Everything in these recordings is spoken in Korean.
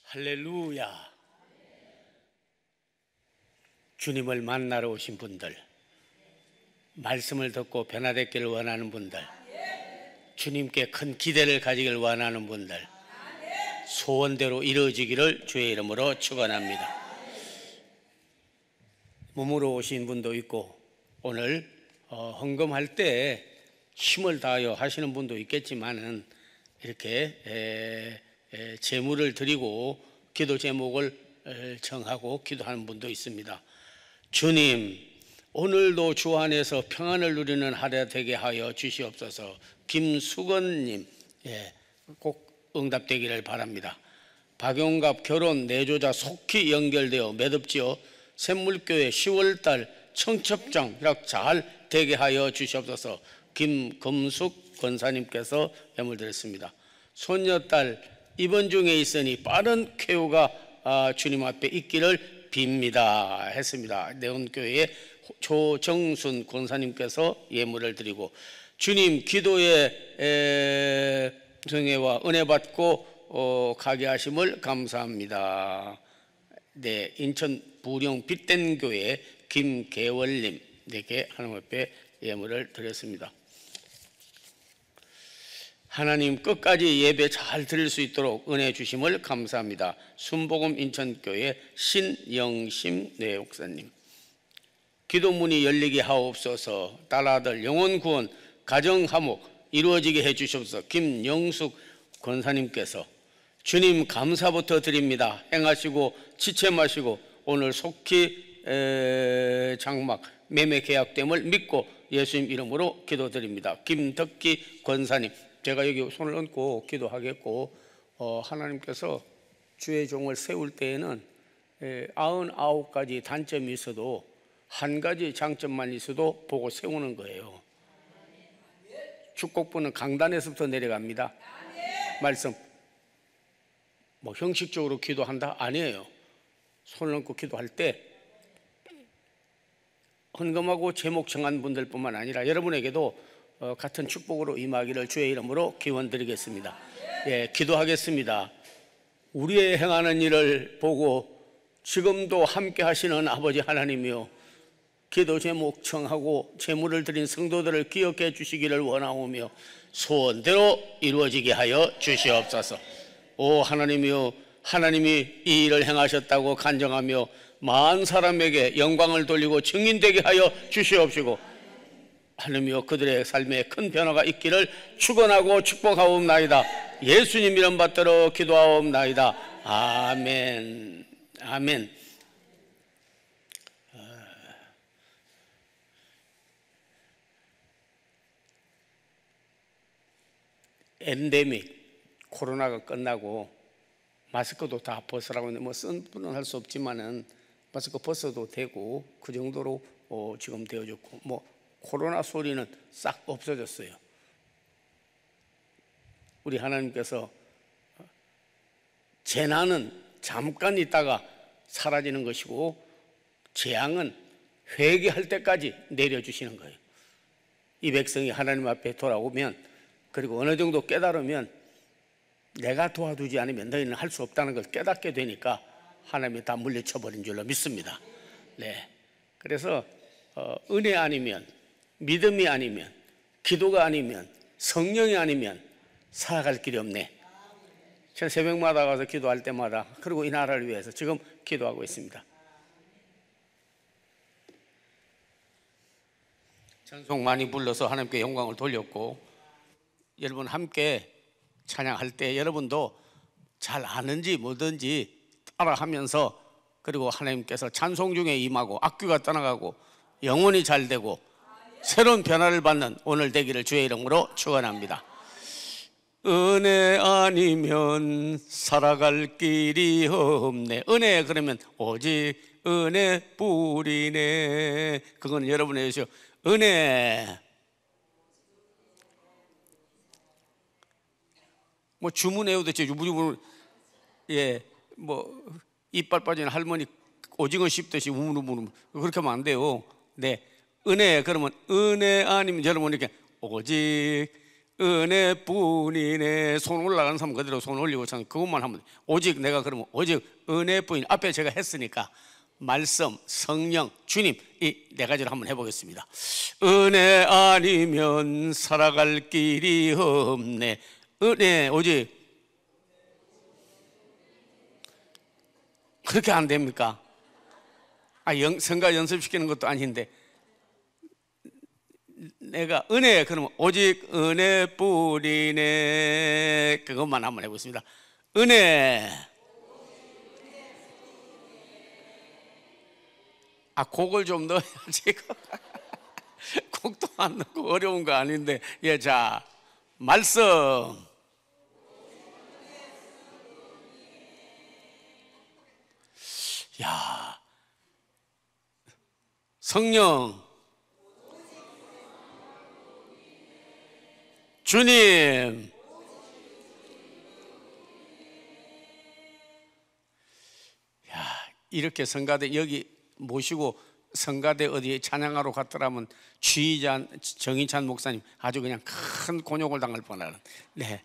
할렐루야. 주님을 만나러 오신 분들, 말씀을 듣고 변화되기를 원하는 분들, 주님께 큰 기대를 가지길 원하는 분들, 소원대로 이루어지기를 주의 이름으로 축원합니다. 몸으로 오신 분도 있고 오늘 헌금할 때 힘을 다하여 하시는 분도 있겠지만은 이렇게 제물을 드리고 기도 제목을 정하고 기도하는 분도 있습니다. 주님, 오늘도 주 안에서 평안을 누리는 하루 되게 하여 주시옵소서. 김수건님, 꼭 응답되기를 바랍니다. 박용갑 결혼 내조자 속히 연결되어 매듭지어 샘물교회 10월달 청첩장 잘 되게 하여 주시옵소서. 김금숙 권사님께서 예물 드렸습니다. 손녀딸 입원 중에 있으니 빠른 쾌유가 주님 앞에 있기를 빕니다 했습니다. 내원교회의 조정순 권사님께서 예물을 드리고, 주님 기도의 성회와 은혜 받고 가게 하심을 감사합니다. 네, 인천 부령 빛된 교회 김계월님에게 하나님 앞에 예물을 드렸습니다. 하나님 끝까지 예배 잘 드릴 수 있도록 은혜 주심을 감사합니다. 순복음 인천교회 신영심 내옥사님, 기도문이 열리게 하옵소서. 딸아들 영혼 구원 가정 화목 이루어지게 해 주시옵소서. 김영숙 권사님께서 주님 감사부터 드립니다. 행하시고 지체 마시고 오늘 속히 장막 매매 계약됨을 믿고 예수님 이름으로 기도드립니다. 김덕기 권사님, 제가 여기 손을 얹고 기도하겠고, 하나님께서 주의 종을 세울 때에는 99가지 단점이 있어도 한 가지 장점만 있어도 보고 세우는 거예요. 축복부는 강단에서부터 내려갑니다. 말씀 뭐 형식적으로 기도한다? 아니에요. 손을 얹고 기도할 때 헌금하고 제목 정한 분들뿐만 아니라 여러분에게도 같은 축복으로 임하기를 주의 이름으로 기원드리겠습니다. 예, 기도하겠습니다. 우리의 행하는 일을 보고 지금도 함께 하시는 아버지 하나님이요, 기도 제목 청하고 제물을 드린 성도들을 기억해 주시기를 원하오며 소원대로 이루어지게 하여 주시옵소서. 오 하나님이요, 하나님이 이 일을 행하셨다고 간정하며 많은 사람에게 영광을 돌리고 증인되게 하여 주시옵시고, 하나님이여 그들의 삶에 큰 변화가 있기를 축원하고 축복하옵나이다. 예수님 이름 받들어 기도하옵나이다. 아멘. 아멘. 엔데믹 코로나가 끝나고 마스크도 다 벗으라고 하는데 뭐 쓴 분은 할 수 없지만은 마스크 벗어도 되고 그 정도로 지금 되어졌고, 뭐 코로나 소리는 싹 없어졌어요. 우리 하나님께서 재난은 잠깐 있다가 사라지는 것이고 재앙은 회개할 때까지 내려주시는 거예요. 이 백성이 하나님 앞에 돌아오면, 그리고 어느 정도 깨달으면 내가 도와주지 않으면 너희는 할 수 없다는 걸 깨닫게 되니까 하나님이 다 물리쳐버린 줄로 믿습니다. 네, 그래서 은혜 아니면, 믿음이 아니면, 기도가 아니면, 성령이 아니면 살아갈 길이 없네. 제가 새벽마다 가서 기도할 때마다, 그리고 이 나라를 위해서 지금 기도하고 있습니다. 찬송 많이 불러서 하나님께 영광을 돌렸고, 여러분 함께 찬양할 때 여러분도 잘 아는지 뭐든지 따라하면서, 그리고 하나님께서 찬송 중에 임하고 악귀가 떠나가고 영혼이 잘 되고 새로운 변화를 받는 오늘 되기를 주의 이름으로 축원합니다. 은혜 아니면 살아갈 길이 없네. 은혜 그러면 오직 은혜뿐이네. 그건 여러분의 것이요. 은혜. 뭐 주문 외우도 제 우리 뭐 이빨 빠진 할머니 오징어 씹듯이 우물우물 그렇게 하면 안 돼요. 네, 은혜 그러면 은혜 아니면 여러분 이렇게 오직 은혜뿐이네. 손 올라가는 사람 그대로 손 올리고 그것만 하면 돼. 오직 내가 그러면 오직 은혜뿐인, 앞에 제가 했으니까 말씀, 성령, 주님, 이 네 가지를 한번 해보겠습니다. 은혜 아니면 살아갈 길이 없네. 은혜 오직, 그렇게 안 됩니까? 성가 연습시키는 것도 아닌데, 내가 은혜, 그러면 오직 은혜뿐이네. 그것만 한번 해보겠습니다. 은혜. 곡을 좀 넣어야지. 곡도 안 넣고 어려운 거 아닌데. 예, 자, 말씀. 야, 성령, 주님. 야, 이렇게 성가대 여기 모시고 성가대 어디에 찬양하러 갔더라면 주의자 정인찬 목사님 아주 그냥 큰 곤욕을 당할 뻔하는. 네,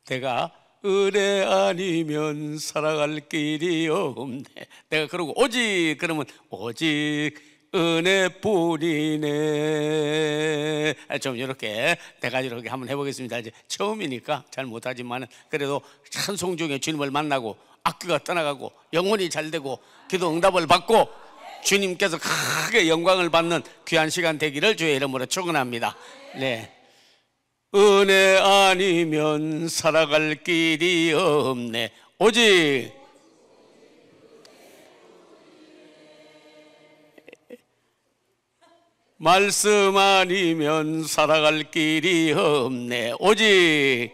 내가 은혜 아니면 살아갈 길이 없네. 내가 그러고 오직, 그러면 오직 은혜뿐이네. 좀 이렇게 네 가지 이렇게 한번 해보겠습니다. 이제 처음이니까 잘 못하지만 그래도 찬송 중에 주님을 만나고 악귀가 떠나가고 영혼이 잘 되고 기도 응답을 받고 주님께서 크게 영광을 받는 귀한 시간 되기를 주의 이름으로 축원합니다. 네. 은혜 아니면 살아갈 길이 없네. 오직 말씀 아니면 살아갈 길이 없네. 오직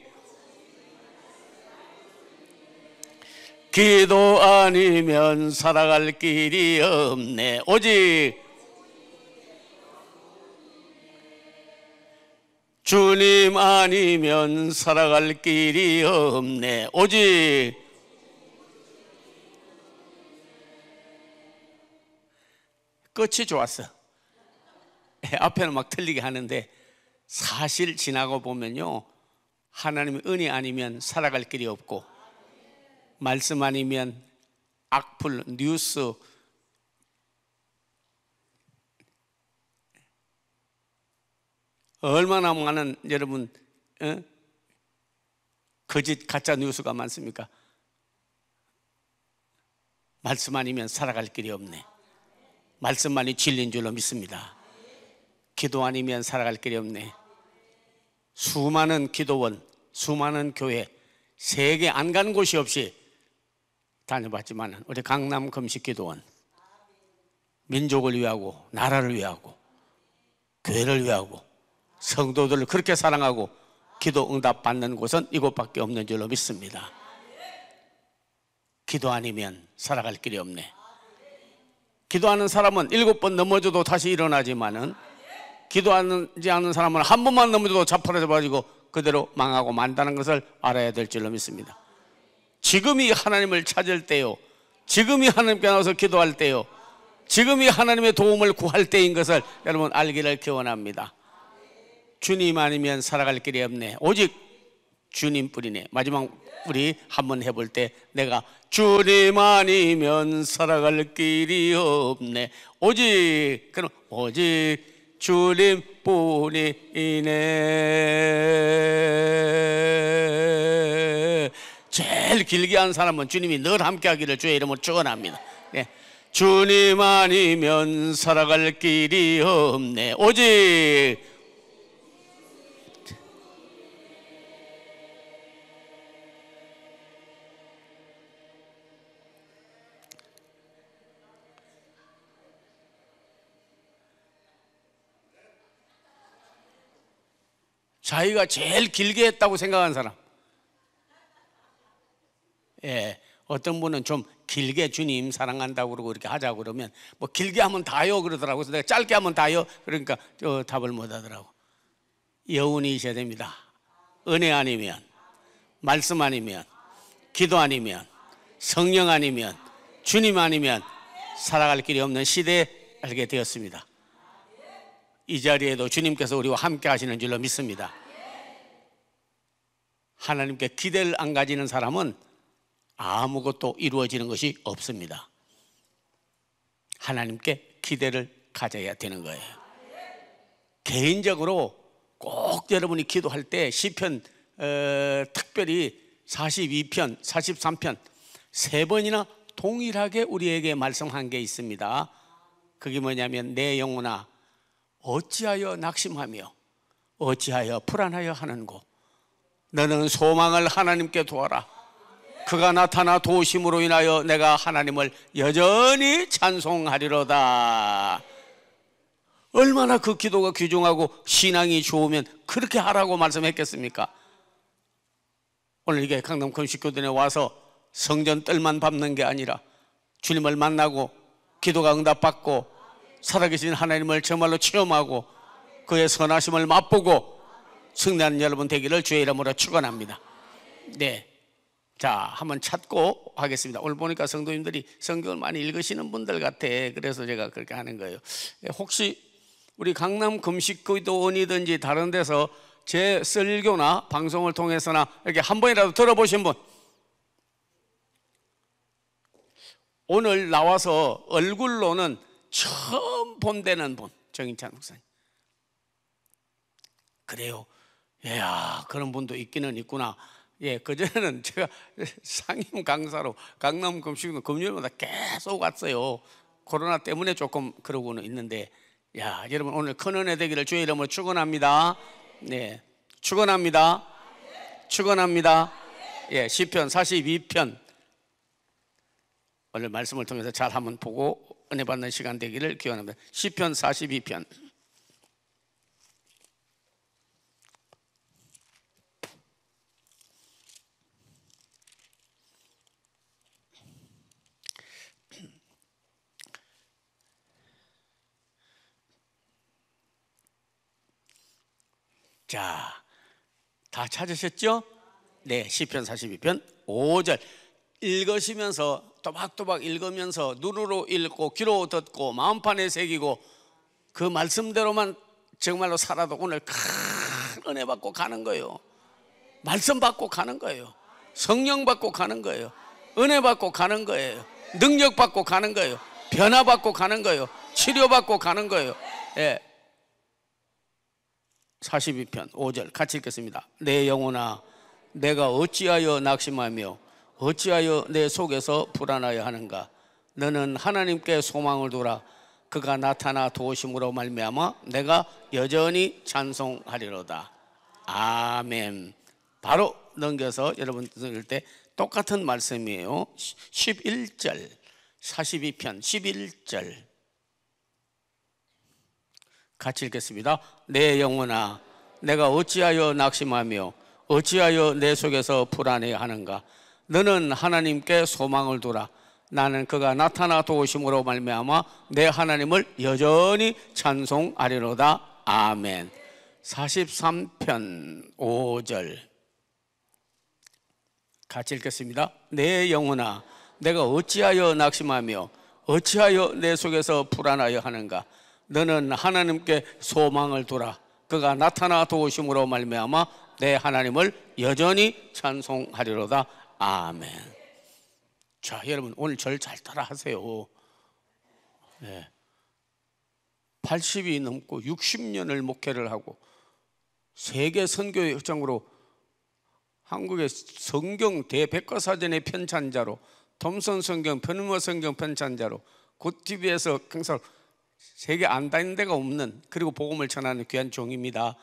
기도 아니면 살아갈 길이 없네. 오직 주님 아니면 살아갈 길이 없네. 오직 끝이 좋았어. 앞에는 막 틀리게 하는데 사실 지나고 보면요, 하나님의 은혜 아니면 살아갈 길이 없고, 말씀 아니면 악플, 뉴스, 얼마나 많은 여러분 거짓 가짜 뉴스가 많습니까? 말씀 아니면 살아갈 길이 없네. 말씀만이 진리인 줄로 믿습니다. 기도 아니면 살아갈 길이 없네. 수많은 기도원, 수많은 교회, 세계 안 가는 곳이 없이 다녀봤지만 우리 강남 금식기도원, 민족을 위하고 나라를 위하고 교회를 위하고 성도들을 그렇게 사랑하고 기도 응답 받는 곳은 이곳밖에 없는 줄로 믿습니다. 기도 아니면 살아갈 길이 없네. 기도하는 사람은 7번 넘어져도 다시 일어나지만은 기도하지 않는 사람은 한 번만 넘어져도 자포라져 가지고 그대로 망하고 만다는 것을 알아야 될 줄로 믿습니다. 지금이 하나님을 찾을 때요, 지금이 하나님께 나와서 기도할 때요, 지금이 하나님의 도움을 구할 때인 것을 여러분 알기를 기원합니다. 주님 아니면 살아갈 길이 없네. 오직 주님뿐이네. 마지막 우리 한번 해볼 때 내가 주님 아니면 살아갈 길이 없네. 오직, 그럼 오직 주님뿐이네. 제일 길게 한 사람은 주님이 늘 함께 하기를 주의 이름으로 축원합니다. 네. 주님 아니면 살아갈 길이 없네. 오직 자기가 제일 길게 했다고 생각하는 사람. 예, 어떤 분은 좀 길게 주님 사랑한다고 그러고 이렇게 하자고 그러면 뭐 길게 하면 다요 그러더라고. 그래서 내가 짧게 하면 다요. 그러니까 답을 못 하더라고. 여운이 있어야 됩니다. 은혜 아니면, 말씀 아니면, 기도 아니면, 성령 아니면, 주님 아니면 살아갈 길이 없는 시대에 알게 되었습니다. 이 자리에도 주님께서 우리와 함께 하시는 줄로 믿습니다. 하나님께 기대를 안 가지는 사람은 아무것도 이루어지는 것이 없습니다. 하나님께 기대를 가져야 되는 거예요. 개인적으로 꼭 여러분이 기도할 때 시편 특별히 42편, 43편 세 번이나 동일하게 우리에게 말씀한 게 있습니다. 그게 뭐냐면 내 영혼아 어찌하여 낙심하며 어찌하여 불안하여 하는고 너는 소망을 하나님께 두어라. 그가 나타나 도우심으로 인하여 내가 하나님을 여전히 찬송하리로다. 얼마나 그 기도가 귀중하고 신앙이 좋으면 그렇게 하라고 말씀했겠습니까? 오늘 이게 강남 금식교단에 와서 성전 뜰만 밟는 게 아니라 주님을 만나고 기도가 응답받고 살아계신 하나님을 정말로 체험하고 그의 선하심을 맛보고 승리하는 여러분 되기를 주의 이름으로 축원합니다. 네, 자 한번 찾고 하겠습니다. 오늘 보니까 성도님들이 성경을 많이 읽으시는 분들 같아. 그래서 제가 그렇게 하는 거예요. 혹시 우리 강남 금식교도원이든지 다른 데서 제 설교나 방송을 통해서나 이렇게 한 번이라도 들어보신 분, 오늘 나와서 얼굴로는 처음 본다는 분, 정인찬 목사님. 그래요. 야, 그런 분도 있기는 있구나. 예, 그전에는 제가 상임 강사로 강남 금식교도 금요일마다 계속 왔어요. 코로나 때문에 조금 그러고는 있는데, 야, 여러분 오늘 큰 은혜 되기를 주의 이름으로 축원합니다. 네, 축원합니다. 축원합니다. 예, 시편 42편 오늘 말씀을 통해서 잘 한번 보고 은혜 받는 시간 되기를 기원합니다. 시편 42편. 자, 다 찾으셨죠? 네, 시편 42편 5절 읽으시면서 또박또박 읽으면서 눈으로 읽고 귀로 듣고 마음판에 새기고 그 말씀대로만 정말로 살아도 오늘 큰 은혜 받고 가는 거예요. 말씀 받고 가는 거예요. 성령 받고 가는 거예요. 은혜 받고 가는 거예요. 능력 받고 가는 거예요. 변화 받고 가는 거예요. 치료 받고 가는 거예요. 예. 42편 5절 같이 읽겠습니다. 내 영혼아 내가 어찌하여 낙심하며 어찌하여 내 속에서 불안하여 하는가. 너는 하나님께 소망을 두라. 그가 나타나 도우심으로 말미암아 내가 여전히 찬송하리로다. 아멘. 바로 넘겨서 여러분 들을 때 똑같은 말씀이에요. 11절 42편 11절 같이 읽겠습니다. 내 영혼아 내가 어찌하여 낙심하며 어찌하여 내 속에서 불안해 하는가. 너는 하나님께 소망을 두라. 나는 그가 나타나 도우심으로 말미암아 내 하나님을 여전히 찬송하리로다. 아멘. 43편 5절 같이 읽겠습니다. 내 영혼아 내가 어찌하여 낙심하며 어찌하여 내 속에서 불안하여 하는가. 너는 하나님께 소망을 두라. 그가 나타나 도우심으로 말미암아 내 하나님을 여전히 찬송하리로다. 아멘. 자, 여러분 오늘 절 잘 따라 하세요. 네. 80이 넘고 60년을 목회를 하고 세계 선교의 흑장으로 한국의 성경 대백과사전의 편찬자로 톰슨 성경, 편의모 성경 편찬자로 굿TV에서 항상 세계 안 다니는 데가 없는 그리고 복음을 전하는 귀한 종입니다.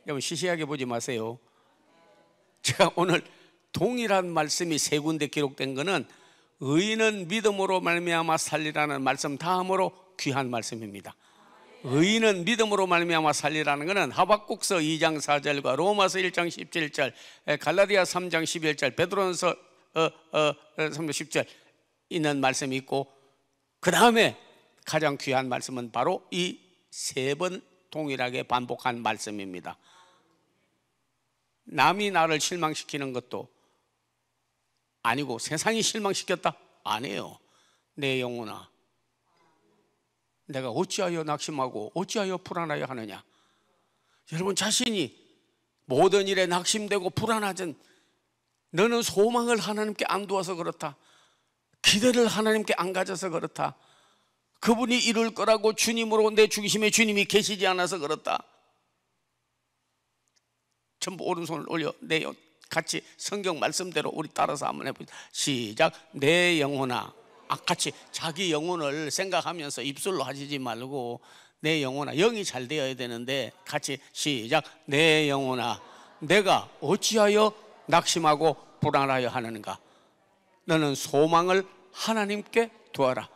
여러분 시시하게 보지 마세요. 제가 오늘 동일한 말씀이 세 군데 기록된 것은 의인은 믿음으로 말미암아 살리라는 말씀 다음으로 귀한 말씀입니다. 의인은 믿음으로 말미암아 살리라는 것은 하박국서 2장 4절과 로마서 1장 17절, 갈라디아 3장 11절, 베드로전서 3장 10절 있는 말씀이 있고 그 다음에 가장 귀한 말씀은 바로 이 세 번 동일하게 반복한 말씀입니다. 남이 나를 실망시키는 것도 아니고 세상이 실망시켰다? 아니에요. 내 영혼아 내가 어찌하여 낙심하고 어찌하여 불안하여 하느냐. 여러분 자신이 모든 일에 낙심되고 불안하든 너는 소망을 하나님께 안 두어서 그렇다. 기대를 하나님께 안 가져서 그렇다. 그분이 이룰 거라고 주님으로 내 중심에 주님이 계시지 않아서 그렇다. 전부 오른손을 올려 내요. 같이 성경 말씀대로 우리 따라서 한번 해보자. 시작. 내 영혼아. 같이 자기 영혼을 생각하면서 입술로 하시지 말고 내 영혼아. 영이 잘 되어야 되는데 같이 시작. 내 영혼아, 내가 어찌하여 낙심하고 불안하여 하는가? 너는 소망을 하나님께 두어라.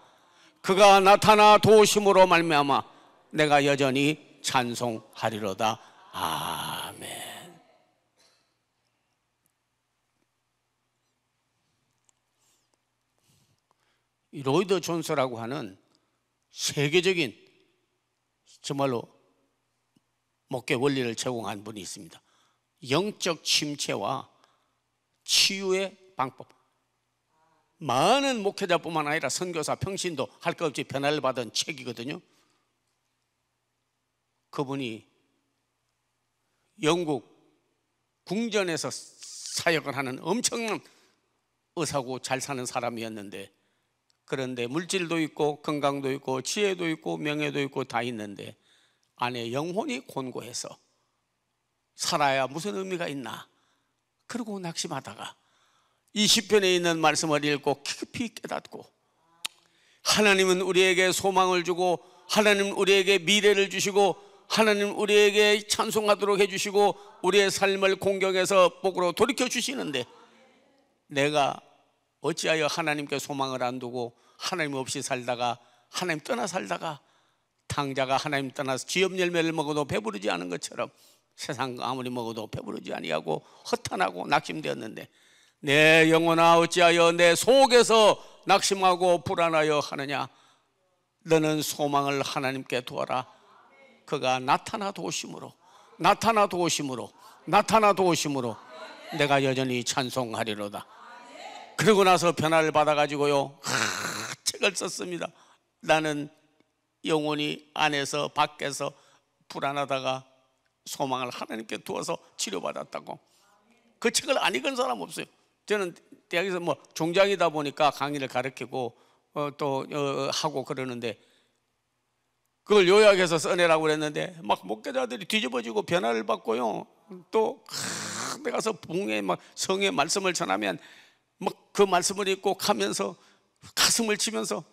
그가 나타나 도우심으로 말미암아 내가 여전히 찬송하리로다. 아멘. 이 로이드 존스라고 하는 세계적인 정말로 목회 원리를 제공한 분이 있습니다. 영적 침체와 치유의 방법. 많은 목회자뿐만 아니라 선교사, 평신도 할 것 없이 변화를 받은 책이거든요. 그분이 영국 궁전에서 사역을 하는 엄청난 의사고 잘 사는 사람이었는데, 그런데 물질도 있고 건강도 있고 지혜도 있고 명예도 있고 다 있는데 안에 영혼이 곤고해서 살아야 무슨 의미가 있나? 그러고 낙심하다가 이 시편에 있는 말씀을 읽고 깊이 깨닫고, 하나님은 우리에게 소망을 주고 하나님은 우리에게 미래를 주시고 하나님은 우리에게 찬송하도록 해주시고 우리의 삶을 공경해서 복으로 돌이켜 주시는데, 내가 어찌하여 하나님께 소망을 안 두고 하나님 없이 살다가 하나님 떠나 살다가 탕자가 하나님 떠나서 지엽 열매를 먹어도 배부르지 않은 것처럼 세상 아무리 먹어도 배부르지 아니하고 허탄하고 낙심되었는데, 내 영혼아 어찌하여 내 속에서 낙심하고 불안하여 하느냐? 너는 소망을 하나님께 두어라. 그가 나타나 도우심으로 내가 여전히 찬송하리로다. 그러고 나서 변화를 받아가지고요, 책을 썼습니다. 나는 영혼이 안에서 밖에서 불안하다가 소망을 하나님께 두어서 치료받았다고. 그 책을 안 읽은 사람 없어요. 저는 대학에서 뭐 종장이다 보니까 강의를 가르치고 또 하고 그러는데, 그걸 요약해서 써내라고 그랬는데 막 목회자들이 뒤집어지고 변화를 받고요, 또 내가서 봉에 막 성의 말씀을 전하면 막 그 말씀을 읽고 가면서 가슴을 치면서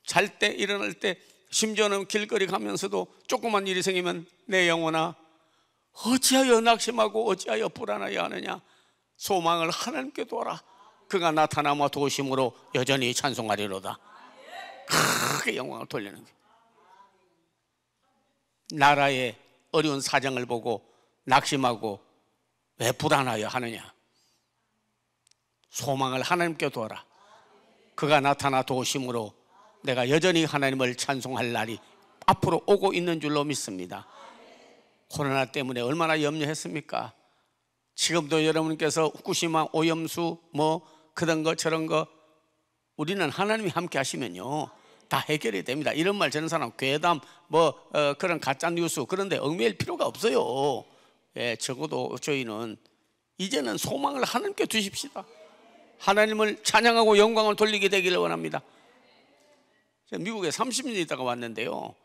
잘 때 일어날 때, 심지어는 길거리 가면서도 조그만 일이 생기면 내 영혼아 어찌하여 낙심하고 어찌하여 불안하여 하느냐? 소망을 하나님께 두어라. 그가 나타나며 도우심으로 여전히 찬송하리로다. 크게 영광을 돌리는 거예요. 나라의 어려운 사정을 보고 낙심하고 왜 불안하여 하느냐? 소망을 하나님께 두어라. 그가 나타나 도우심으로 내가 여전히 하나님을 찬송할 날이 앞으로 오고 있는 줄로 믿습니다. 코로나 때문에 얼마나 염려했습니까? 지금도 여러분께서 후쿠시마 오염수 뭐 그런 거 저런 거, 우리는 하나님이 함께 하시면요 다 해결이 됩니다. 이런 말 저런 사람 괴담 뭐 그런 가짜 뉴스 그런데 얽매일 필요가 없어요. 예, 적어도 저희는 이제는 소망을 하나님께 두십시다. 하나님을 찬양하고 영광을 돌리게 되기를 원합니다. 제가 미국에 30년 있다가 왔는데요,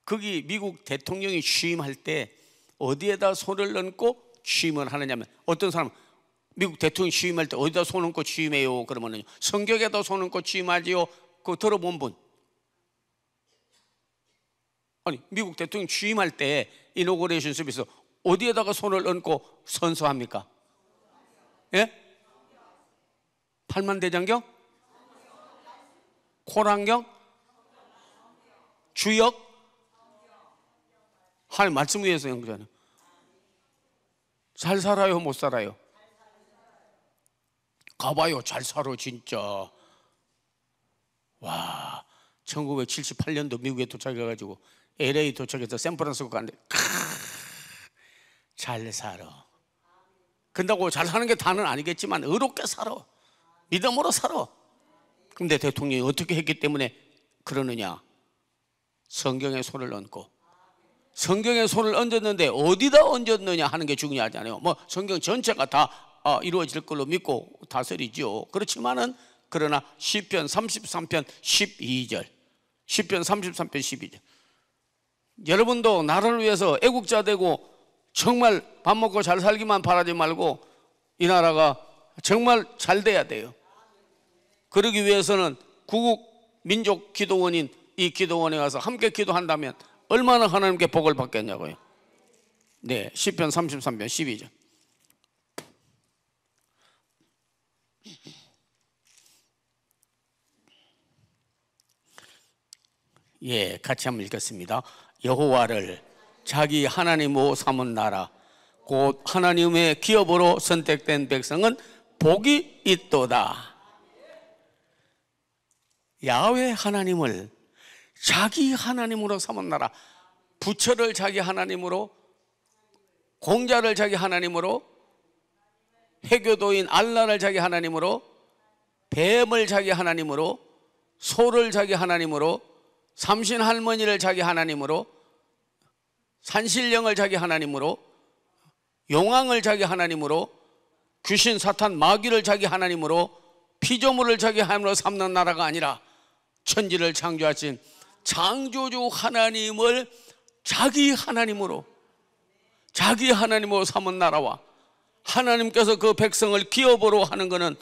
거기 미국 대통령이 취임할 때 어디에다 손을 얹고 취임을 하느냐면, 어떤 사람은 미국 대통령이 취임할 때 어디다 손 얹고 취임해요? 그러면은 성격에다 손 얹고 취임하지요. 그거 들어본 분? 아니, 미국 대통령 취임할 때 이노그레이션 서비스 어디에다가 손을 얹고 선서합니까? 예? 팔만대장경? 코란경? 주역? 하나님 말씀 위에서 연구하는. 잘 살아요, 못 살아요? 가봐요, 잘 살아 진짜. 와, 1978년도 미국에 도착해가지고 LA 도착해서 샌프란시스코 갔는데 잘 살아. 근다고 잘 사는 게 다는 아니겠지만 의롭게 살아, 믿음으로 살아. 근데 대통령이 어떻게 했기 때문에 그러느냐? 성경에 손을 얹고 성경에 손을 얹었는데 어디다 얹었느냐 하는 게 중요하잖아요. 뭐 성경 전체가 다 이루어질 걸로 믿고 다스리죠. 그렇지만은 그러나 시편 33편 12절, 시편 33편 12절. 여러분도 나라를 위해서 애국자 되고 정말 밥 먹고 잘 살기만 바라지 말고 이 나라가 정말 잘 돼야 돼요. 그러기 위해서는 구국 민족 기도원인 이 기도원에 와서 함께 기도한다면 얼마나 하나님께 복을 받겠냐고요. 네, 시편 33편 12절. 예, 같이 한번 읽겠습니다. 여호와를 자기 하나님으로 삼은 나라 곧 하나님의 기업으로 선택된 백성은 복이 있도다. 야훼 하나님을 자기 하나님으로 삼은 나라, 부처를 자기 하나님으로, 공자를 자기 하나님으로, 해교도인 알라를 자기 하나님으로, 뱀을 자기 하나님으로, 소를 자기 하나님으로, 삼신 할머니를 자기 하나님으로, 산신령을 자기 하나님으로, 용왕을 자기 하나님으로, 귀신 사탄 마귀를 자기 하나님으로, 피조물을 자기 하나님으로 삼는 나라가 아니라 천지를 창조하신 창조주 하나님을 자기 하나님으로 삼은 나라와 하나님께서 그 백성을 기업으로 하는 것은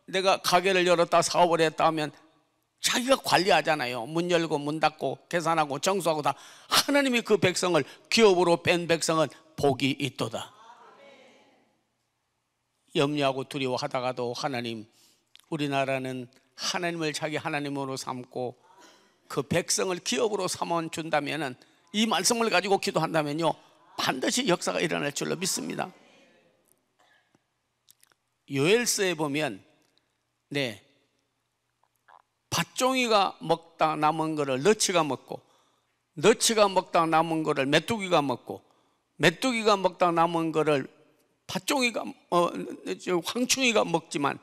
내가 가게를 열었다 사업을 했다 하면 자기가 관리하잖아요. 문 열고 문 닫고 계산하고 정수하고 다 하나님이 그 백성을 기업으로 뺀 백성은 복이 있도다. 염려하고 두려워하다가도 하나님, 우리나라는 하나님을 자기 하나님으로 삼고 그 백성을 기업으로 삼아준다면, 이 말씀을 가지고 기도한다면요 반드시 역사가 일어날 줄로 믿습니다. 요엘서에 보면 밭종이가 먹다 남은 거를 너치가 먹고, 너치가 먹다 남은 거를 메뚜기가 먹고, 메뚜기가 먹다 남은 거를 밭종이가 황충이가 먹지만,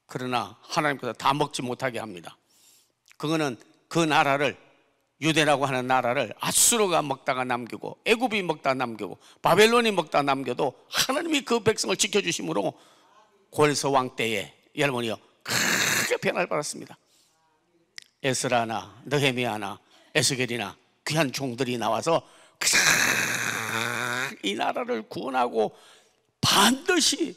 그러나 하나님께서 다 먹지 못하게 합니다. 그거는 그 나라를, 유대라고 하는 나라를 아수르가 먹다가 남기고, 애굽이 먹다가 남기고, 바벨론이 먹다가 남겨도 하나님이 그 백성을 지켜주심으로 골서 왕 때에 여러분이요 크게 변화를 받았습니다. 에스라나 느헤미야나 에스겔이나 귀한 종들이 나와서 이 나라를 구원하고 반드시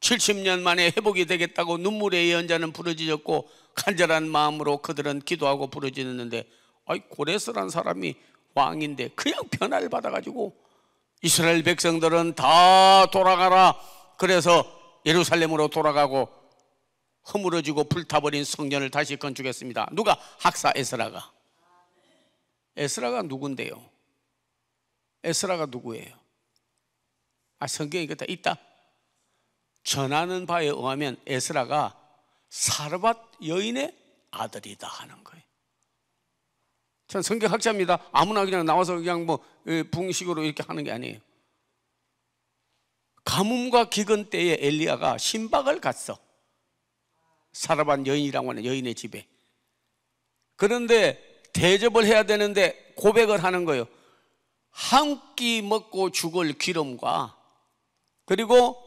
70년 만에 회복이 되겠다고 눈물의 예언자는 부르짖었고 간절한 마음으로 그들은 기도하고 부르짖었는데, 고레스라는 사람이 왕인데 그냥 변화를 받아가지고 이스라엘 백성들은 다 돌아가라. 그래서 예루살렘으로 돌아가고 허물어지고 불타버린 성전을 다시 건축했습니다. 누가? 학사 에스라가. 에스라가 누군데요? 에스라가 누구예요? 성경에 다 있다. 전하는 바에 의하면 에스라가 사르밧 여인의 아들이다 하는 거예요. 전 성경학자입니다. 아무나 그냥 나와서 그냥 붕식으로 이렇게 하는 게 아니에요. 가뭄과 기근 때에 엘리야가 신박을 갔어. 사르밧 여인이라고 하는 여인의 집에. 그런데 대접을 해야 되는데 고백을 하는 거예요. 한 끼 먹고 죽을 기름과 그리고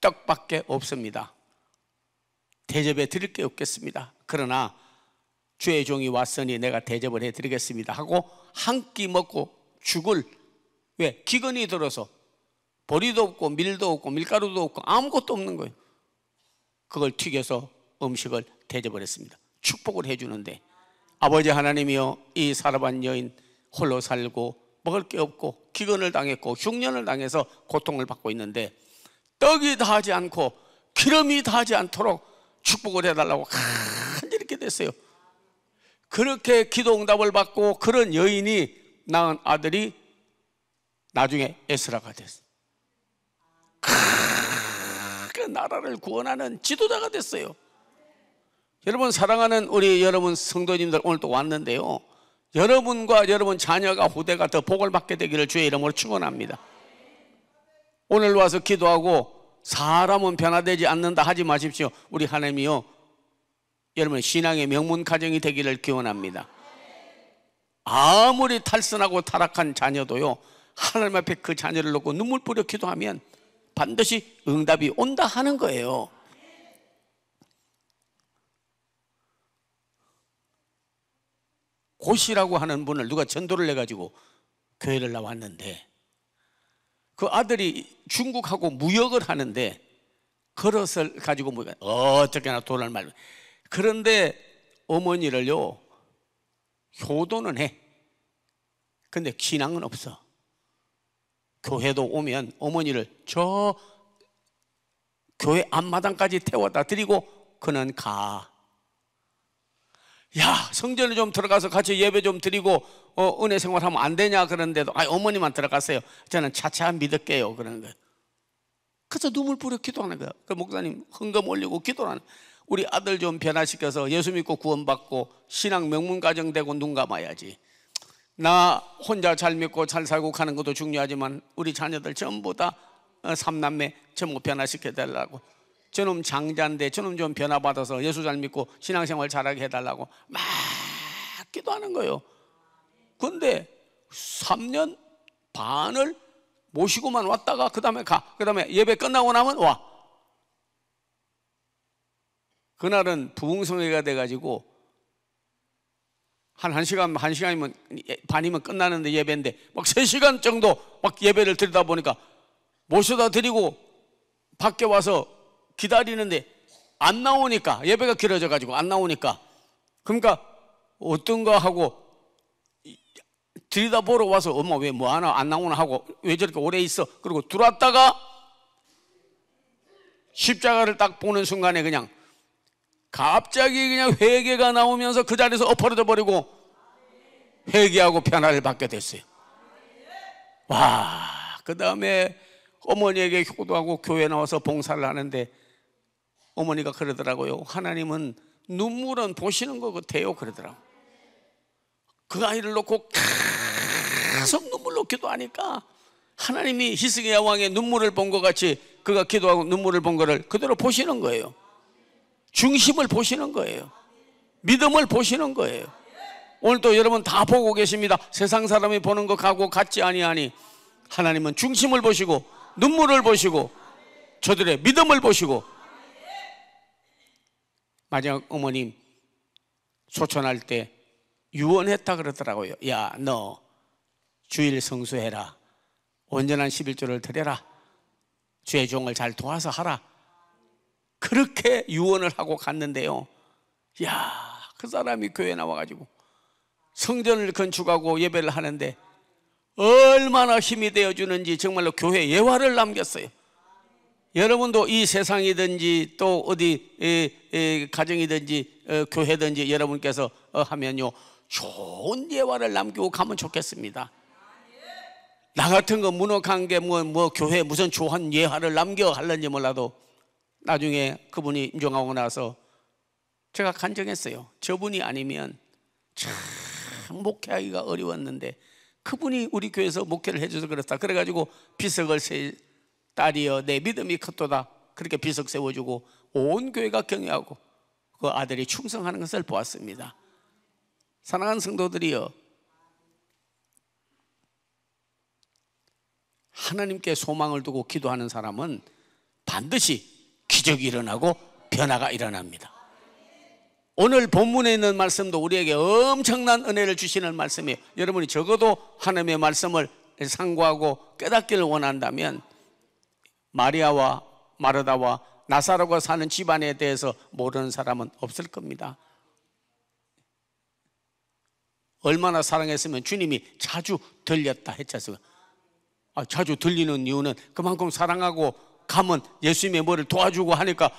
떡밖에 없습니다. 대접해 드릴 게 없겠습니다. 그러나 주의 종이 왔으니 내가 대접을 해드리겠습니다 하고 한 끼 먹고 죽을, 왜? 기근이 들어서 보리도 없고 밀도 없고 밀가루도 없고 아무것도 없는 거예요. 그걸 튀겨서 음식을 대접을 했습니다. 축복을 해주는데, 아버지 하나님이여, 이 사르밧 여인 홀로 살고 먹을 게 없고 기근을 당했고 흉년을 당해서 고통을 받고 있는데 떡이 다하지 않고 기름이 다하지 않도록 축복을 해달라고 간절히 기도했어요. 그렇게 기도 응답을 받고 그런 여인이 낳은 아들이 나중에 에스라가 됐어요. 그 나라를 구원하는 지도자가 됐어요. 여러분, 사랑하는 우리 여러분 성도님들, 오늘 또 왔는데요, 여러분과 여러분 자녀가 후대가 더 복을 받게 되기를 주의 이름으로 축원합니다. 오늘 와서 기도하고 사람은 변화되지 않는다 하지 마십시오. 우리 하나님이요, 여러분 신앙의 명문 가정이 되기를 기원합니다. 아무리 탈선하고 타락한 자녀도요, 하나님 앞에 그 자녀를 놓고 눈물 뿌려 기도하면 반드시 응답이 온다 하는 거예요. 고시라고 하는 분을 누가 전도를 해가지고 교회를 나왔는데, 그 아들이 중국하고 무역을 하는데 그릇을 가지고 어떻게나 돈을 말고, 그런데 어머니를요 효도는 해. 근데 신앙은 없어. 교회도 오면 어머니를 저 교회 앞마당까지 태워다 드리고 그는 가. 야, 성전에 좀 들어가서 같이 예배 좀 드리고 은혜 생활하면 안 되냐 그러는데도 어머니만 들어가세요. 저는 차차 믿을게요 그러는 거예요. 그래서 눈물 뿌려 기도하는 거예요. 그 목사님 헌금 올리고 기도하는 거예요. 우리 아들 좀 변화시켜서 예수 믿고 구원받고 신앙 명문가정 되고 눈 감아야지. 나 혼자 잘 믿고 잘 살고 가는 것도 중요하지만 우리 자녀들 전부 다 삼남매 전부 변화시켜 달라고. 저놈 장자인데 저놈 좀 변화받아서 예수 잘 믿고 신앙생활 잘하게 해달라고 막 기도하는 거예요. 그런데 3년 반을 모시고만 왔다가 그 다음에 가. 그 다음에 예배 끝나고 나면 와. 그날은 부흥성회가 돼가지고 한 1시간이면 반이면 끝나는데 예배인데 막 3시간 정도 막 예배를 드리다 보니까 모셔다 드리고 밖에 와서 기다리는데 안 나오니까, 예배가 길어져 가지고 안 나오니까, 그러니까 어떤가 하고 들이다 보러 와서 엄마 왜 뭐하나 안 나오나 하고 왜 저렇게 오래 있어. 그리고 들어왔다가 십자가를 딱 보는 순간에 그냥 갑자기 그냥 회개가 나오면서 그 자리에서 엎어져 버리고 회개하고 변화를 받게 됐어요. 와, 그 다음에 어머니에게 효도하고 교회 나와서 봉사를 하는데 어머니가 그러더라고요. 하나님은 눈물은 보시는 것 같아요 그러더라고요. 그 아이를 놓고 계속 눈물로 기도하니까 하나님이 희생의 여왕의 눈물을 본 것 같이 그가 기도하고 눈물을 본 거를 그대로 보시는 거예요. 중심을 보시는 거예요. 믿음을 보시는 거예요. 오늘 또 여러분 다 보고 계십니다. 세상 사람이 보는 것하고 같지 아니하니 하나님은 중심을 보시고 눈물을 보시고 저들의 믿음을 보시고. 마지막 어머님 소천할 때 유언했다 그러더라고요. 야, 너 주일 성수해라. 온전한 11조를 드려라. 주의 종을 잘 도와서 하라. 그렇게 유언을 하고 갔는데요, 야, 그 사람이 교회에 나와가지고 성전을 건축하고 예배를 하는데 얼마나 힘이 되어주는지 정말로 교회 예화를 남겼어요. 여러분도 이 세상이든지 또 어디 가정이든지 교회든지 여러분께서 하면요 좋은 예화를 남기고 가면 좋겠습니다. 나 같은 거 문어간 게 뭐 교회에 무슨 좋은 예화를 남겨 할런지 몰라도 나중에 그분이 임종하고 나서 제가 간증했어요. 저분이 아니면 참 목회하기가 어려웠는데 그분이 우리 교회에서 목회를 해줘서 그렇다. 그래가지고 비석을 딸이여 내 믿음이 컸도다. 그렇게 비석 세워주고 온 교회가 경외하고 그 아들이 충성하는 것을 보았습니다. 사랑하는 성도들이여, 하나님께 소망을 두고 기도하는 사람은 반드시 기적이 일어나고 변화가 일어납니다. 오늘 본문에 있는 말씀도 우리에게 엄청난 은혜를 주시는 말씀이에요. 여러분이 적어도 하나님의 말씀을 상고하고 깨닫기를 원한다면 마리아와 마르다와 나사로가 사는 집안에 대해서 모르는 사람은 없을 겁니다. 얼마나 사랑했으면 주님이 자주 들렸다 했지 않습니까? 자주 들리는 이유는 그만큼 사랑하고 가면 예수님의 뭐를 도와주고 하니까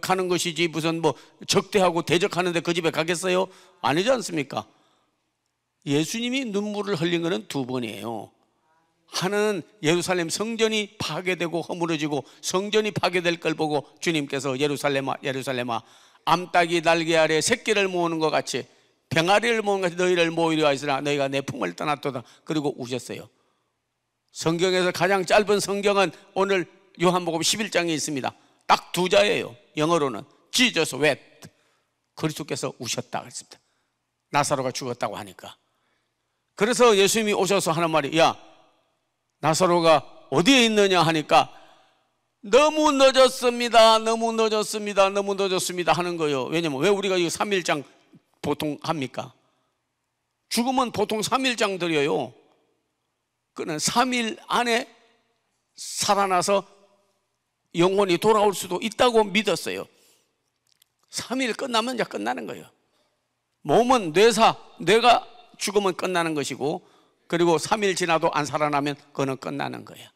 가는 것이지 무슨 뭐 적대하고 대적하는데 그 집에 가겠어요? 아니지 않습니까? 예수님이 눈물을 흘린 것은 2번이에요. 하나는 예루살렘 성전이 파괴되고 허물어지고 성전이 파괴될 걸 보고 주님께서 예루살렘아 예루살렘아 암탉이 날개 아래 새끼를 모으는 것 같이 병아리를 모으는 것 같이 너희를 모으려 하시라. 너희가 내 품을 떠났도다. 그리고 우셨어요. 성경에서 가장 짧은 성경은 오늘 요한복음 11장에 있습니다. 딱 2자예요. 영어로는 Jesus wept. 그리스도께서 우셨다 그랬습니다. 나사로가 죽었다고 하니까. 그래서 예수님이 오셔서 하는 말이, 야, 나사로가 어디에 있느냐 하니까 너무 늦었습니다, 너무 늦었습니다, 너무 늦었습니다 하는 거예요. 왜냐면 왜 우리가 이 3일장 보통 합니까? 죽으면 보통 3일장 드려요. 그는 3일 안에 살아나서 영혼이 돌아올 수도 있다고 믿었어요. 3일 끝나면 이제 끝나는 거예요. 몸은 뇌가 죽으면 끝나는 것이고, 그리고 3일 지나도 안 살아나면 그거는 끝나는 거예요.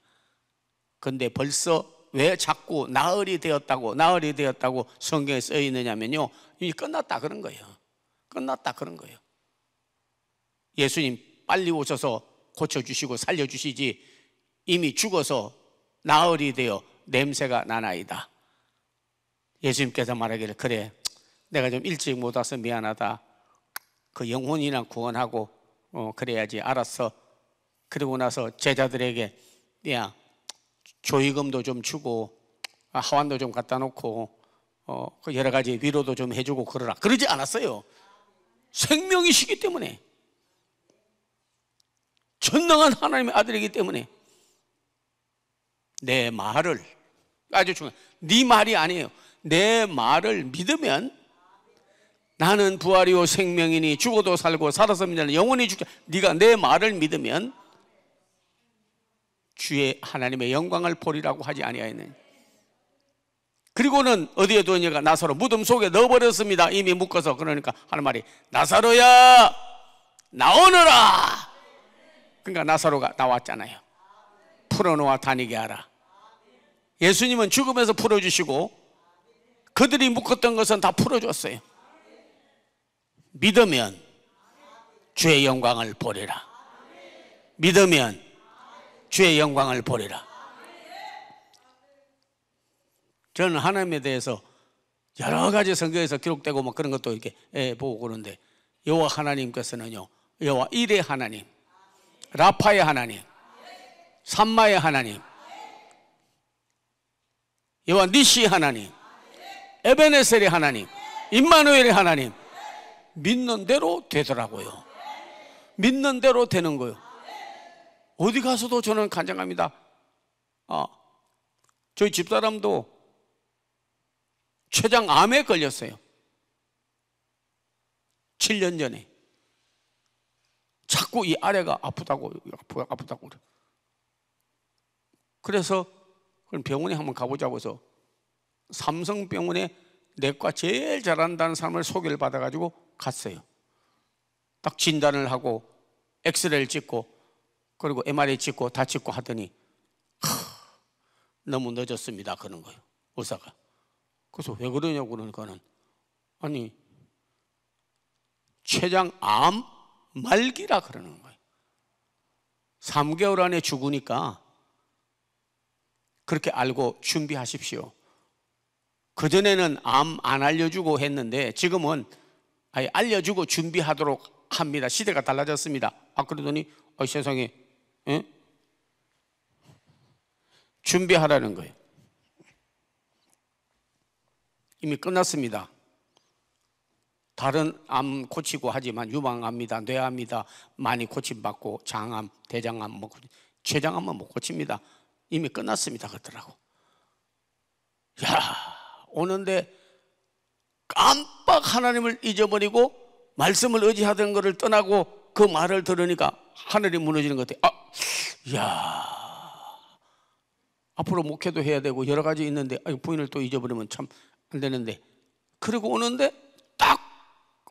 근데 벌써 왜 자꾸 나흘이 되었다고 성경에 써 있느냐면요, 이미 끝났다 그런 거예요. 끝났다 그런 거예요. 예수님 빨리 오셔서 고쳐주시고 살려주시지, 이미 죽어서 나흘이 되어 냄새가 나나이다. 예수님께서 말하기를, 그래, 내가 좀 일찍 못 와서 미안하다. 그 영혼이나 구원하고 그래야지. 알았어. 그리고 나서 제자들에게, 야, 조의금도 좀 주고 하완도 좀 갖다 놓고 그 여러 가지 위로도 좀 해주고 그러라. 그러지 않았어요. 생명이시기 때문에, 전능한 하나님의 아들이기 때문에 내 말을, 아주 중요해, 네 말이 아니에요, 내 말을 믿으면 나는 부활이요 생명이니 죽어도 살고 살아서 믿는 영원히 죽게, 네가 내 말을 믿으면 주의 하나님의 영광을 보리라고 하지 아니하였느냐. 그리고는 어디에 두었냐가, 나사로 무덤 속에 넣어버렸습니다. 이미 묶어서. 그러니까 하는 말이, 나사로야 나오너라. 그러니까 나사로가 나왔잖아요. 풀어놓아 다니게 하라. 예수님은 죽음에서 풀어주시고 그들이 묶었던 것은 다 풀어줬어요. 믿으면 주의 영광을 보리라. 믿으면 주의 영광을 보리라. 저는 하나님에 대해서 여러 가지 성경에서 기록되고 뭐 그런 것도 이렇게 보고 그러는데, 여호와 하나님께서는요, 여호와 일의 하나님, 라파의 하나님, 삼마의 하나님, 여호와 니시의 하나님, 에베네셀의 하나님, 임마누엘의 하나님, 믿는 대로 되더라고요. 믿는 대로 되는 거예요. 어디 가서도 저는 간증합니다. 저희 집사람도 췌장암에 걸렸어요. 7년 전에. 자꾸 이 아래가 아프다고 그래. 그래서 병원에 한번 가보자고 해서 삼성병원에 내과 제일 잘한다는 사람을 소개를 받아가지고 갔어요. 딱 진단을 하고 엑스레이를 찍고 그리고 MRI 찍고 다 찍고 하더니 너무 늦었습니다 그런 거예요, 의사가. 그래서 왜 그러냐고 그러니까는, 아니 췌장암 말기라 그러는 거예요. 3개월 안에 죽으니까 그렇게 알고 준비하십시오. 그전에는 암 안 알려주고 했는데 지금은 아예 알려주고 준비하도록 합니다. 시대가 달라졌습니다. 그러더니 세상에, 준비하라는 거예요. 이미 끝났습니다. 다른 암 고치고 하지만 유방암이다, 뇌암이다 많이 고침받고, 장암, 대장암, 췌장암은 못 고칩니다. 이미 끝났습니다 그러더라고. 야, 오는데 깜빡 하나님을 잊어버리고 말씀을 의지하던 것을 떠나고 그 말을 들으니까 하늘이 무너지는 것 같아. 야, 앞으로 목회도 해야 되고 여러 가지 있는데 부인을 또 잊어버리면 참 안 되는데, 그리고 오는데 딱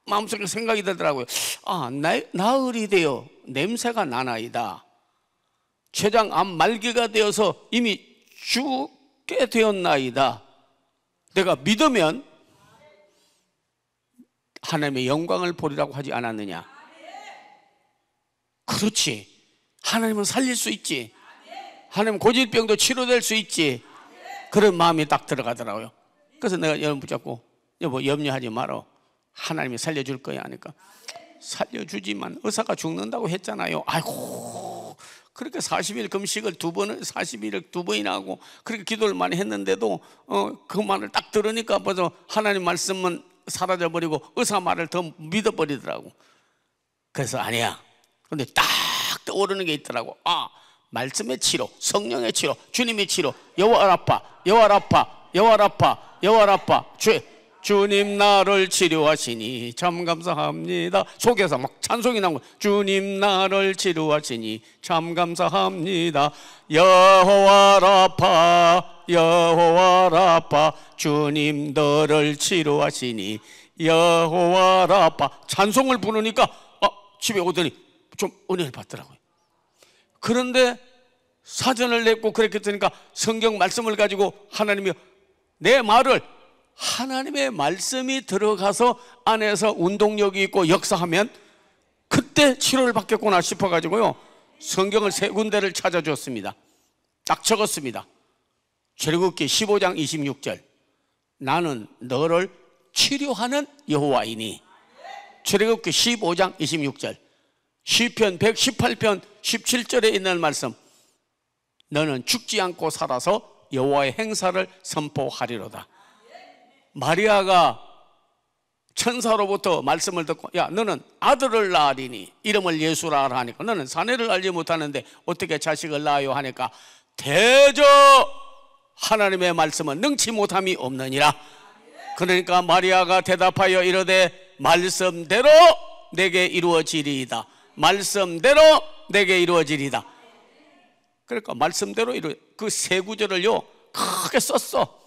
마음속에 생각이 들더라고요. 나흘이 되어 냄새가 나나이다. 췌장암 말기가 되어서 이미 죽게 되었나이다. 내가 믿으면 하나님의 영광을 보리라고 하지 않았느냐. 그렇지, 하나님은 살릴 수 있지, 하나님 고질병도 치료될 수 있지. 그런 마음이 딱 들어가더라고요. 그래서 내가 여러분 붙잡고, 여보 염려하지 마라, 하나님이 살려줄 거야 하니까, 살려주지만 의사가 죽는다고 했잖아요. 아이고, 그렇게 40일 금식을 40일을 2번이나 하고 그렇게 기도를 많이 했는데도 그 말을 딱 들으니까 벌써 하나님 말씀은 사라져버리고 의사 말을 더 믿어버리더라고. 그래서 아니야, 근데 딱 떠오르는 게 있더라고. 아, 말씀의 치료, 성령의 치료, 주님의 치료. 여호와 라파, 여호와 라파, 여호와 라파, 여호와 라파. 주님 나를 치료하시니 참 감사합니다. 속에서 막 찬송이 나온 거예요. 주님 나를 치료하시니 참 감사합니다. 여호와 라파, 여호와 라파, 주님 너를 치료하시니 여호와 라파. 찬송을 부르니까 집에 오더니 좀 은혜를 받더라고요. 그런데 사전을 냈고 그렇게 되니까 성경 말씀을 가지고 하나님이 내 말을, 하나님의 말씀이 들어가서 안에서 운동력이 있고 역사하면 그때 치료를 받겠구나 싶어가지고요, 성경을 3군데를 찾아줬습니다. 딱 적었습니다. 출애굽기 15장 26절, 나는 너를 치료하는 여호와이니. 출애굽기 15장 26절, 시편 118편 17절에 있는 말씀, 너는 죽지 않고 살아서 여호와의 행사를 선포하리로다. 마리아가 천사로부터 말씀을 듣고, 야, 너는 아들을 낳으리니 이름을 예수라 하니까, 너는 사내를 알지 못하는데 어떻게 자식을 낳아요 하니까, 대저 하나님의 말씀은 능치 못함이 없느니라. 그러니까 마리아가 대답하여 이르되 말씀대로 내게 이루어지리이다. 말씀대로 내게 이루어지리이다. 그러니까 말씀대로 그 3구절을요 크게 썼어.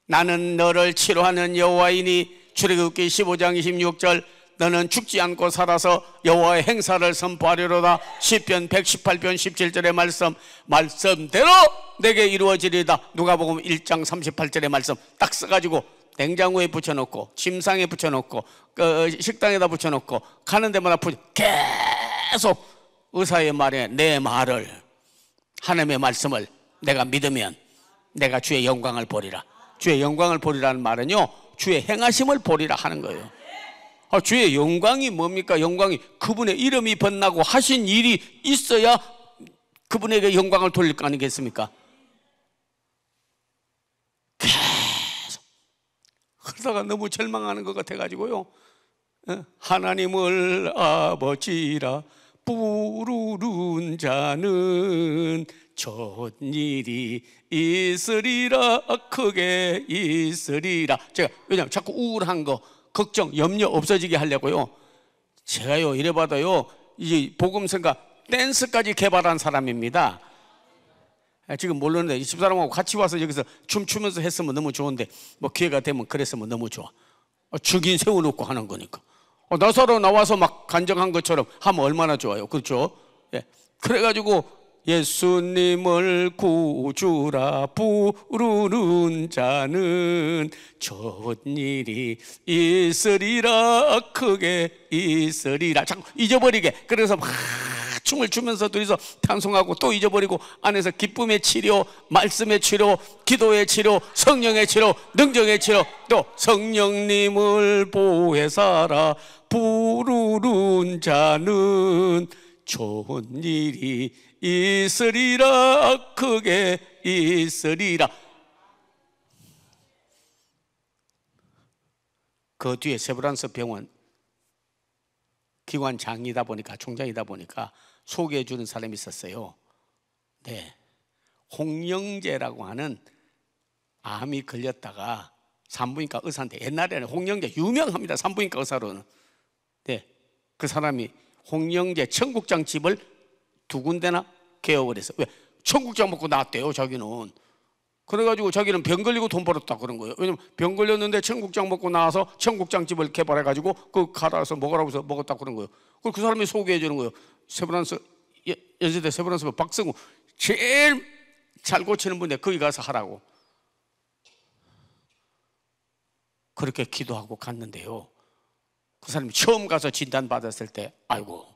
나는 너를 치료하는 여호와이니. 출애굽기 15장 26절, 너는 죽지 않고 살아서 여호와의 행사를 선포하리로다. 시편 118편 17절의 말씀, 말씀대로 내게 이루어지리다. 누가복음 1장 38절의 말씀 딱 써가지고 냉장고에 붙여놓고, 침상에 붙여놓고, 식당에다 붙여놓고, 가는 데마다 계속 의사의 말에 내 말을, 하나님의 말씀을 내가 믿으면 내가 주의 영광을 보리라. 주의 영광을 보리라는 말은요, 주의 행하심을 보리라 하는 거예요. 주의 영광이 뭡니까? 영광이 그분의 이름이 번나고 하신 일이 있어야 그분에게 영광을 돌릴 거 아니겠습니까? 계속 그러다가 너무 절망하는 것 같아가지고요, 하나님을 아버지라 부르는 자는 좋은 일이 있으리라, 크게 있으리라. 제가 왜냐하면 자꾸 우울한 거, 걱정, 염려 없어지게 하려고요, 제가요 이래봐도요 이 복음성가 댄스까지 개발한 사람입니다. 지금 모르는데 이 집사람하고 같이 와서 여기서 춤추면서 했으면 너무 좋은데, 뭐 기회가 되면 그랬으면 너무 좋아. 죽인 세워놓고 하는 거니까. 나사로 나와서 막 간증한 것처럼 하면 얼마나 좋아요. 그렇죠? 예. 그래가지고 예수님을 구주라 부르는 자는 좋은 일이 있으리라, 크게 있으리라. 자꾸 잊어버리게. 그래서 막 춤을 추면서 둘이서 찬송하고 또 잊어버리고, 안에서 기쁨의 치료, 말씀의 치료, 기도의 치료, 성령의 치료, 능력의 치료, 또 성령님을 보혜사라 부르는 자는 좋은 일이 있으리라, 크게 있으리라. 그 뒤에 세브란스 병원 기관장이다 보니까, 총장이다 보니까 소개해 주는 사람이 있었어요. 네, 홍영재라고 하는 암이 걸렸다가 산부인과 의사인데, 옛날에는 홍영재 유명합니다, 산부인과 의사로는. 네, 그 사람이 홍영재 청국장 집을 2군데나 개업을 했어요. 왜? 청국장 먹고 나왔대요, 자기는. 그래가지고 자기는 병 걸리고 돈 벌었다 그런 거예요. 왜냐면 병 걸렸는데 청국장 먹고 나와서 청국장 집을 개발해가지고 그 갈아서 먹으라고 해서 먹었다 그런 거예요. 그걸 그 사람이 소개해 주는 거예요. 세브란스, 연세대 세브란스 박성우, 제일 잘 고치는 분인데 거기 가서 하라고. 그렇게 기도하고 갔는데요, 그 사람이 처음 가서 진단 받았을 때, 아이고,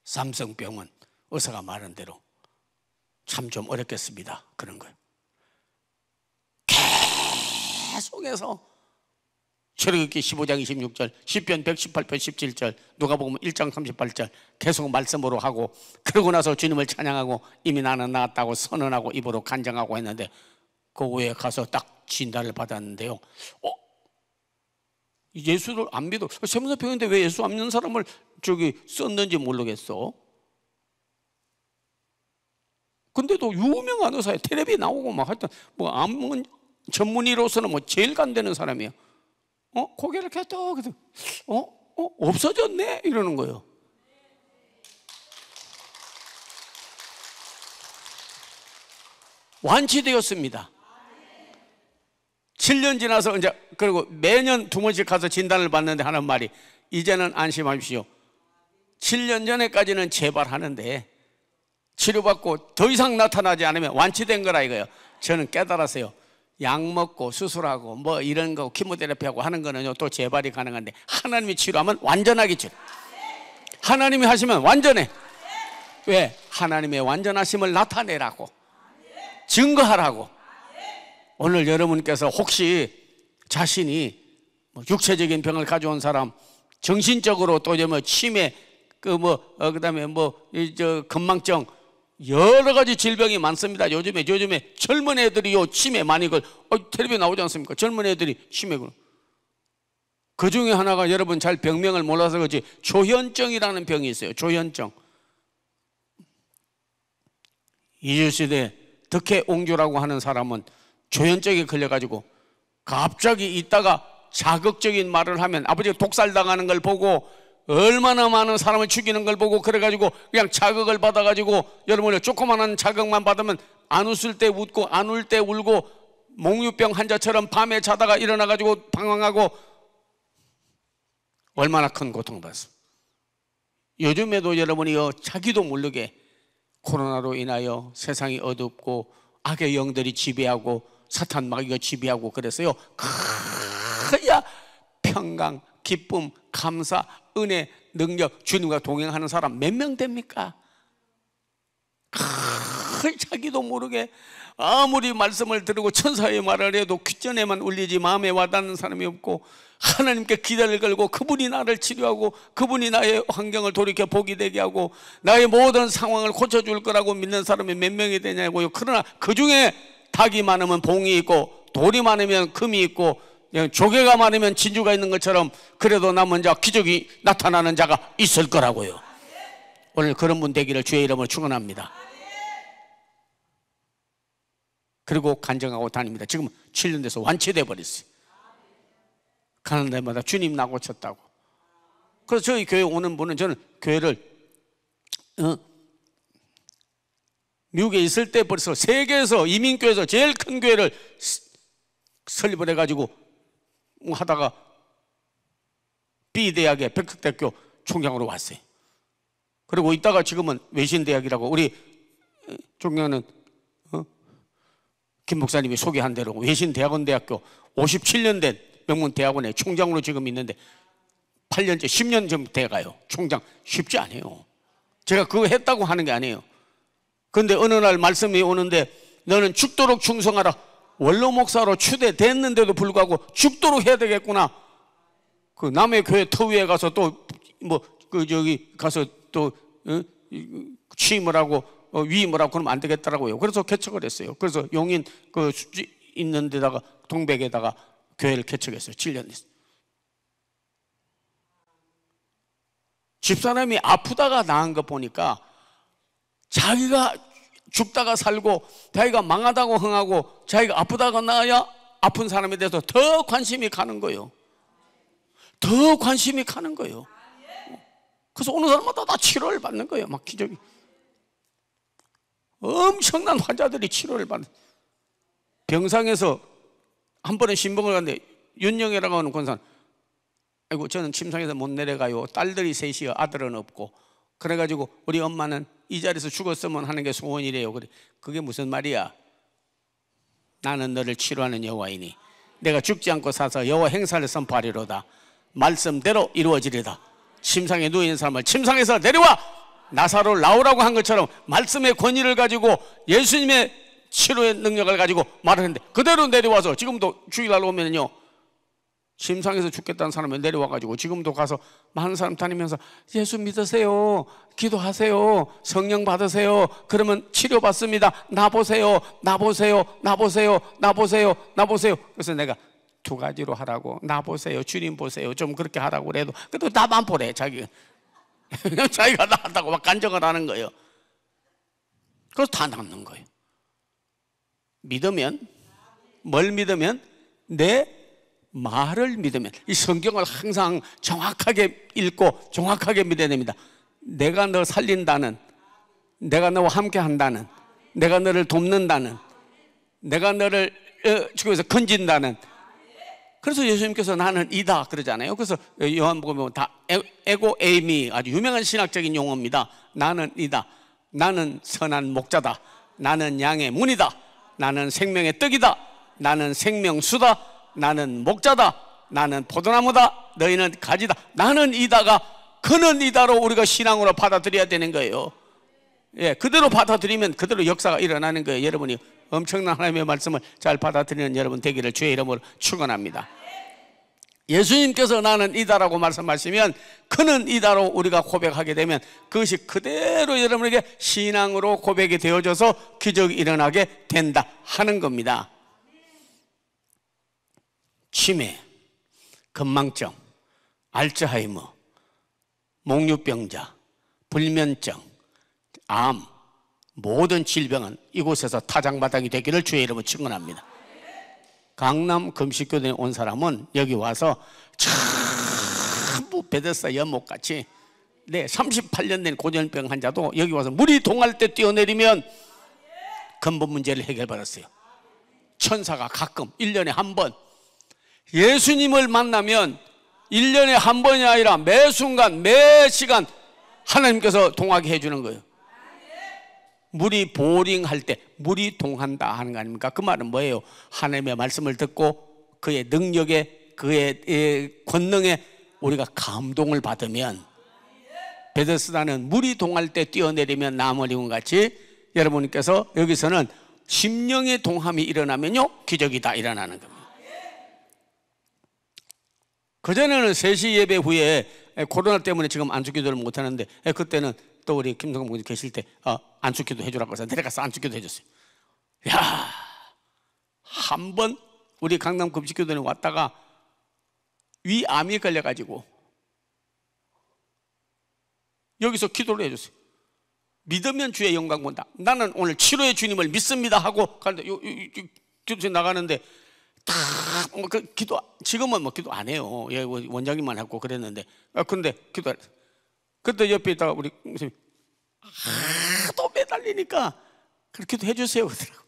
삼성병원 의사가 말한 대로 참 좀 어렵겠습니다 그런 거예요. 계속해서 출애굽기 15장 26절, 시편 118편 17절, 누가복음 1장 38절 계속 말씀으로 하고, 그러고 나서 주님을 찬양하고 이미 나는 나았다고 선언하고 입으로 간증하고 했는데, 그 후에 가서 딱 진단을 받았는데요, 예수를 안 믿어. 세무사병인데 왜 예수 안 믿는 사람을 썼는지 모르겠어. 근데도 유명한 의사에 텔레비에 나오고 막 하여튼 뭐 암 전문의로서는 뭐 제일 간되는 사람이야. 고개를 켰다. 그래서 없어졌네 이러는 거예요. 완치되었습니다. 7년 지나서 이제 그리고 매년 2번씩 가서 진단을 받는데 하는 말이 이제는 안심하십시오. 7년 전에까지는 재발하는데 치료받고 더 이상 나타나지 않으면 완치된 거라 이거예요. 저는 깨달았어요. 약 먹고 수술하고 뭐 이런 거 키모테라피하고 하는 거는요 또 재발이 가능한데 하나님이 치료하면 완전하게 치료. 하나님이 하시면 완전해. 왜? 하나님의 완전하심을 나타내라고, 증거하라고. 오늘 여러분께서 혹시 자신이 육체적인 병을 가져온 사람, 정신적으로 또 뭐 치매, 그다음에 건망증, 여러 가지 질병이 많습니다. 요즘에 젊은 애들이 치매 많이 텔레비에 나오지 않습니까? 젊은 애들이 치매. 그 중에 하나가 여러분 잘 병명을 몰라서 그렇지 조현증이라는 병이 있어요. 조현증. 이주시대 덕혜옹주라고 하는 사람은 조현증에 걸려가지고 갑자기 있다가 자극적인 말을 하면 아버지가 독살당하는 걸 보고 얼마나 많은 사람을 죽이는 걸 보고 그래가지고 그냥 자극을 받아가지고 여러분이 조그마한 자극만 받으면 안 웃을 때 웃고 안 울 때 울고 몽유병 환자처럼 밤에 자다가 일어나가지고 방황하고 얼마나 큰 고통을 받았어. 요즘에도 여러분이 자기도 모르게 코로나로 인하여 세상이 어둡고 악의 영들이 지배하고 사탄 마귀가 지배하고 그랬어요. 그야 평강, 기쁨, 감사, 은혜, 능력, 주님과 동행하는 사람 몇 명 됩니까? 자기도 모르게 아무리 말씀을 들고 천사의 말을 해도 귓전에만 울리지 마음에 와닿는 사람이 없고 하나님께 기대를 걸고 그분이 나를 치료하고 그분이 나의 환경을 돌이켜 복이 되게 하고 나의 모든 상황을 고쳐줄 거라고 믿는 사람이 몇 명이 되냐고요. 그러나 그 중에 닭이 많으면 봉이 있고 돌이 많으면 금이 있고 조개가 많으면 진주가 있는 것처럼 그래도 남은 자 기적이 나타나는 자가 있을 거라고요. 오늘 그런 분 되기를 주의 이름으로 축원합니다. 그리고 간증하고 다닙니다. 지금 7년 돼서 완치돼 버렸어요. 가는 데마다 주님 나 고쳤다고. 그래서 저희 교회 오는 분은 저는 교회를 미국에 있을 때 벌써 세계에서 이민교회에서 제일 큰 교회를 설립을 해가지고 하다가 B대학의 백석대학교 총장으로 왔어요. 그리고 있다가 지금은 외신대학이라고 우리 존경하는 김 목사님이 소개한 대로 외신대학원대학교 57년 된 명문대학원의 총장으로 지금 있는데 8년째 10년 좀 돼가요. 총장 쉽지 않아요. 제가 그거 했다고 하는 게 아니에요. 그런데 어느 날 말씀이 오는데 너는 죽도록 충성하라. 원로 목사로 추대됐는데도 불구하고 죽도록 해야 되겠구나. 그 남의 교회 터위에 가서 또 가서 또 취임을 하고 위임을 하고 그러면 안 되겠더라고요. 그래서 개척을 했어요. 그래서 용인 그 있는 데다가 동백에다가 교회를 개척했어요. 7년 됐어요. 집사람이 아프다가 나은 거 보니까 자기가 죽다가 살고 자기가 망하다고 흥하고 자기가 아프다가 나아야 아픈 사람에 대해서 더 관심이 가는 거예요. 더 관심이 가는 거예요. 그래서 어느 사람마다 다 치료를 받는 거예요. 막 기적이. 엄청난 환자들이 치료를 받는. 병상에서 한 번에 신봉을 갔는데 윤영애라고 하는 권사는 아이고 저는 침상에서 못 내려가요. 딸들이 셋이요. 아들은 없고. 그래가지고 우리 엄마는 이 자리에서 죽었으면 하는 게 소원이래요. 그래. 그게 무슨 말이야? 나는 너를 치료하는 여호와이니 내가 죽지 않고 사서 여호와 행사를 선포하리로다. 말씀대로 이루어지리다. 침상에 누워있는 사람을 침상에서 내려와 나사로를 나오라고 한 것처럼 말씀의 권위를 가지고 예수님의 치료의 능력을 가지고 말을 했는데 그대로 내려와서 지금도 주일날 오면요 침상에서 죽겠다는 사람이 내려와가지고 지금도 가서 많은 사람 다니면서 예수 믿으세요, 기도하세요, 성령 받으세요. 그러면 치료받습니다. 나보세요, 나보세요, 나보세요, 나보세요, 나보세요. 그래서 내가 두 가지로 하라고. 나 보세요, 주님 보세요, 좀 그렇게 하라고 그래도 그래도 답 안 보래. 자기가 다 한다고 막 간증을 하는 거예요. 그래서 다 남는 거예요. 믿으면, 뭘 믿으면? 내 말을 믿으면. 이 성경을 항상 정확하게 읽고 정확하게 믿어야 됩니다. 내가 너 살린다는, 내가 너와 함께 한다는, 내가 너를 돕는다는, 내가 너를 죽음에서 건진다는. 그래서 예수님께서 나는 이다 그러잖아요. 그래서 요한복음에 보면 다 에고 에이미, 아주 유명한 신학적인 용어입니다. 나는 이다. 나는 선한 목자다. 나는 양의 문이다. 나는 생명의 떡이다. 나는 생명수다. 나는 목자다. 나는 포도나무다. 너희는 가지다. 나는 이다가 그는 이다로 우리가 신앙으로 받아들여야 되는 거예요. 예, 그대로 받아들이면 그대로 역사가 일어나는 거예요. 여러분이 엄청난 하나님의 말씀을 잘 받아들이는 여러분 되기를 주의 이름으로 축원합니다. 예수님께서 나는 이다라고 말씀하시면 그는 이다로 우리가 고백하게 되면 그것이 그대로 여러분에게 신앙으로 고백이 되어져서 기적이 일어나게 된다 하는 겁니다. 치매, 건망증, 알츠하이머, 몽유병자, 불면증, 암, 모든 질병은 이곳에서 타장마당이 되기를 주의 이름으로 축원합니다. 강남 금식교대에 온 사람은 여기 와서 전부 베데스다 연못같이 38년 된 고전병 환자도 여기 와서 물이 동할 때 뛰어내리면 근본 문제를 해결받았어요. 천사가 가끔 1년에 한 번 예수님을 만나면 1년에 한 번이 아니라 매 순간 매 시간 하나님께서 동하게 해주는 거예요. 물이 보링할 때 물이 동한다 하는 거 아닙니까? 그 말은 뭐예요? 하나님의 말씀을 듣고 그의 능력에, 그의 권능에 우리가 감동을 받으면, 베데스다는 물이 동할 때 뛰어내리면 나무리온 같이 여러분께서 여기서는 심령의 동함이 일어나면요 기적이 다 일어나는 겁니다. 그전에는 3시 예배 후에 코로나 때문에 지금 안수기도를 못하는데 그때는 또 우리 김성근 목사님 계실 때 안수기도 해주라고 해서 내려가서 안수기도 해줬어요. 야, 한 번 우리 강남 금식교도에 왔다가 위암이 걸려가지고 여기서 기도를 해줬어요. 믿으면 주의 영광 본다. 나는 오늘 치료의 주님을 믿습니다 하고 가는데 기도실 나가는데 기도, 지금은 뭐 기도 안 해요. 원장님만 하고 그랬는데 근데 기도를, 그때 옆에 있다가 우리 선생님이 하도 매달리니까 그렇게도 해주세요 그러더라고.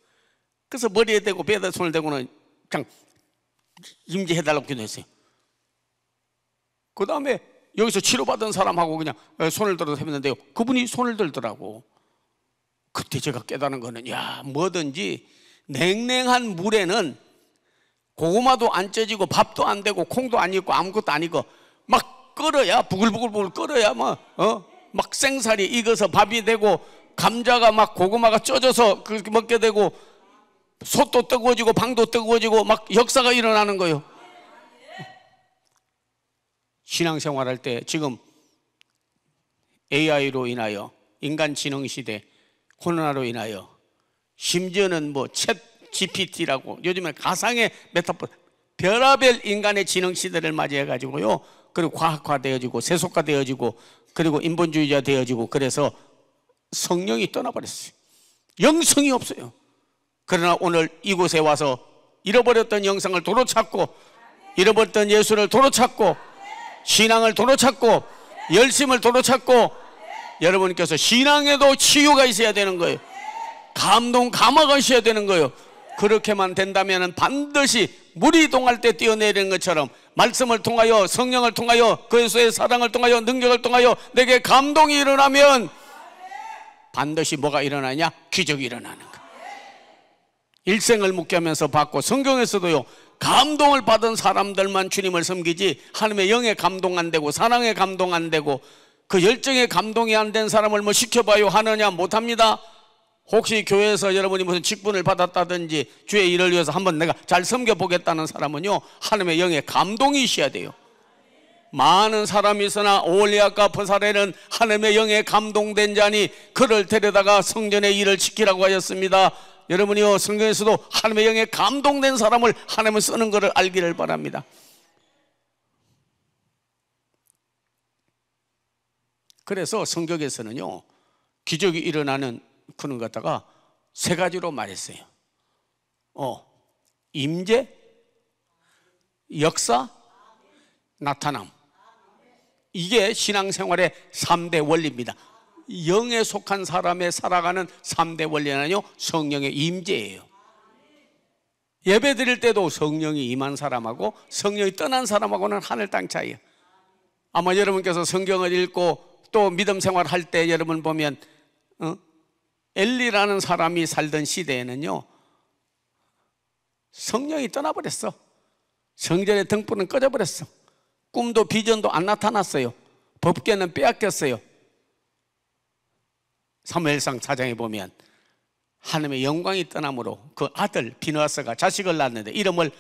그래서 머리에 대고 배에다 손을 대고는 그냥 임재해달라고 기도했어요. 그 다음에 여기서 치료받은 사람하고 그냥 손을 들어서 했는데요, 그분이 손을 들더라고. 그때 제가 깨달은 거는, 야, 뭐든지 냉랭한 물에는 고구마도 안 쪄지고 밥도 안 되고 콩도 안 익고 아무것도 안 익어. 막 끓어야, 부글부글 끓어야 막 생살이 익어서 밥이 되고, 감자가 막 고구마가 쪄져서 그렇게 먹게 되고, 솥도 뜨거워지고 방도 뜨거워지고 막 역사가 일어나는 거예요. 신앙생활할 때 지금 AI로 인하여, 인간지능시대, 코로나로 인하여, 심지어는 챗 GPT라고 요즘에 가상의 메타포, 별하별 인간의 지능시대를 맞이해가지고요, 그리고 과학화되어지고 세속화되어지고 그리고 인본주의자 되어지고, 그래서 성령이 떠나버렸어요. 영성이 없어요. 그러나 오늘 이곳에 와서 잃어버렸던 영성을 도로찾고, 잃어버렸던 예수를 도로찾고, 신앙을 도로찾고, 열심을 도로찾고, 여러분께서 신앙에도 치유가 있어야 되는 거예요. 감동, 감화가 있어야 되는 거예요. 그렇게만 된다면 반드시 물이 동할 때 뛰어내리는 것처럼 말씀을 통하여, 성령을 통하여, 그리스도의 사랑을 통하여, 능력을 통하여 내게 감동이 일어나면 반드시 뭐가 일어나냐? 기적이 일어나는 거예요. 일생을 묵혀면서 받고, 성경에서도요, 감동을 받은 사람들만 주님을 섬기지 하나님의 영에 감동 안 되고 사랑에 감동 안 되고 그 열정에 감동이 안 된 사람을 뭐 시켜봐요 하느냐? 못합니다. 혹시 교회에서 여러분이 무슨 직분을 받았다든지 주의 일을 위해서 한번 내가 잘 섬겨보겠다는 사람은요, 하나님의 영에 감동이 있어야 돼요. 많은 사람이 있으나 오홀리압과 부사레는 하나님의 영에 감동된 자니 그를 데려다가 성전의 일을 지키라고 하였습니다. 여러분이요 성경에서도 하나님의 영에 감동된 사람을 하나님은 쓰는 것을 알기를 바랍니다. 그래서 성경에서는요 기적이 일어나는 그런 것 갖다가 세 가지로 말했어요. 임재, 역사, 나타남. 이게 신앙생활의 3대 원리입니다. 영에 속한 사람의 살아가는 3대 원리는요 성령의 임재예요. 예배 드릴 때도 성령이 임한 사람하고 성령이 떠난 사람하고는 하늘 땅 차이예요. 아마 여러분께서 성경을 읽고 또 믿음 생활할 때 여러분 보면 엘리라는 사람이 살던 시대에는요 성령이 떠나버렸어. 성전의 등불은 꺼져버렸어. 꿈도 비전도 안 나타났어요. 법궤는 빼앗겼어요. 사무엘상 4장에 보면 하나님의 영광이 떠남으로 그 아들 비느하스가 자식을 낳았는데 이름을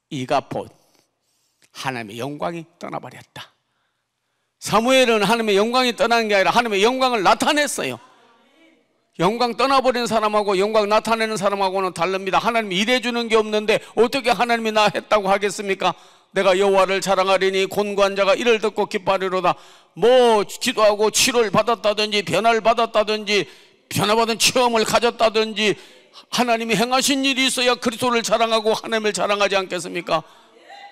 이가봇, 하나님의 영광이 떠나버렸다. 사무엘은 하나님의 영광이 떠나는 게 아니라 하나님의 영광을 나타냈어요. 영광 떠나버린 사람하고 영광 나타내는 사람하고는 다릅니다. 하나님이 일해주는 게 없는데 어떻게 하나님이 나 했다고 하겠습니까? 내가 여호와를 자랑하리니 곤고한 자가 이를 듣고 기뻐하리로다. 뭐 기도하고 치료를 받았다든지 변화를 받았다든지 변화받은 체험을 가졌다든지 하나님이 행하신 일이 있어야 그리스도를 자랑하고 하나님을 자랑하지 않겠습니까?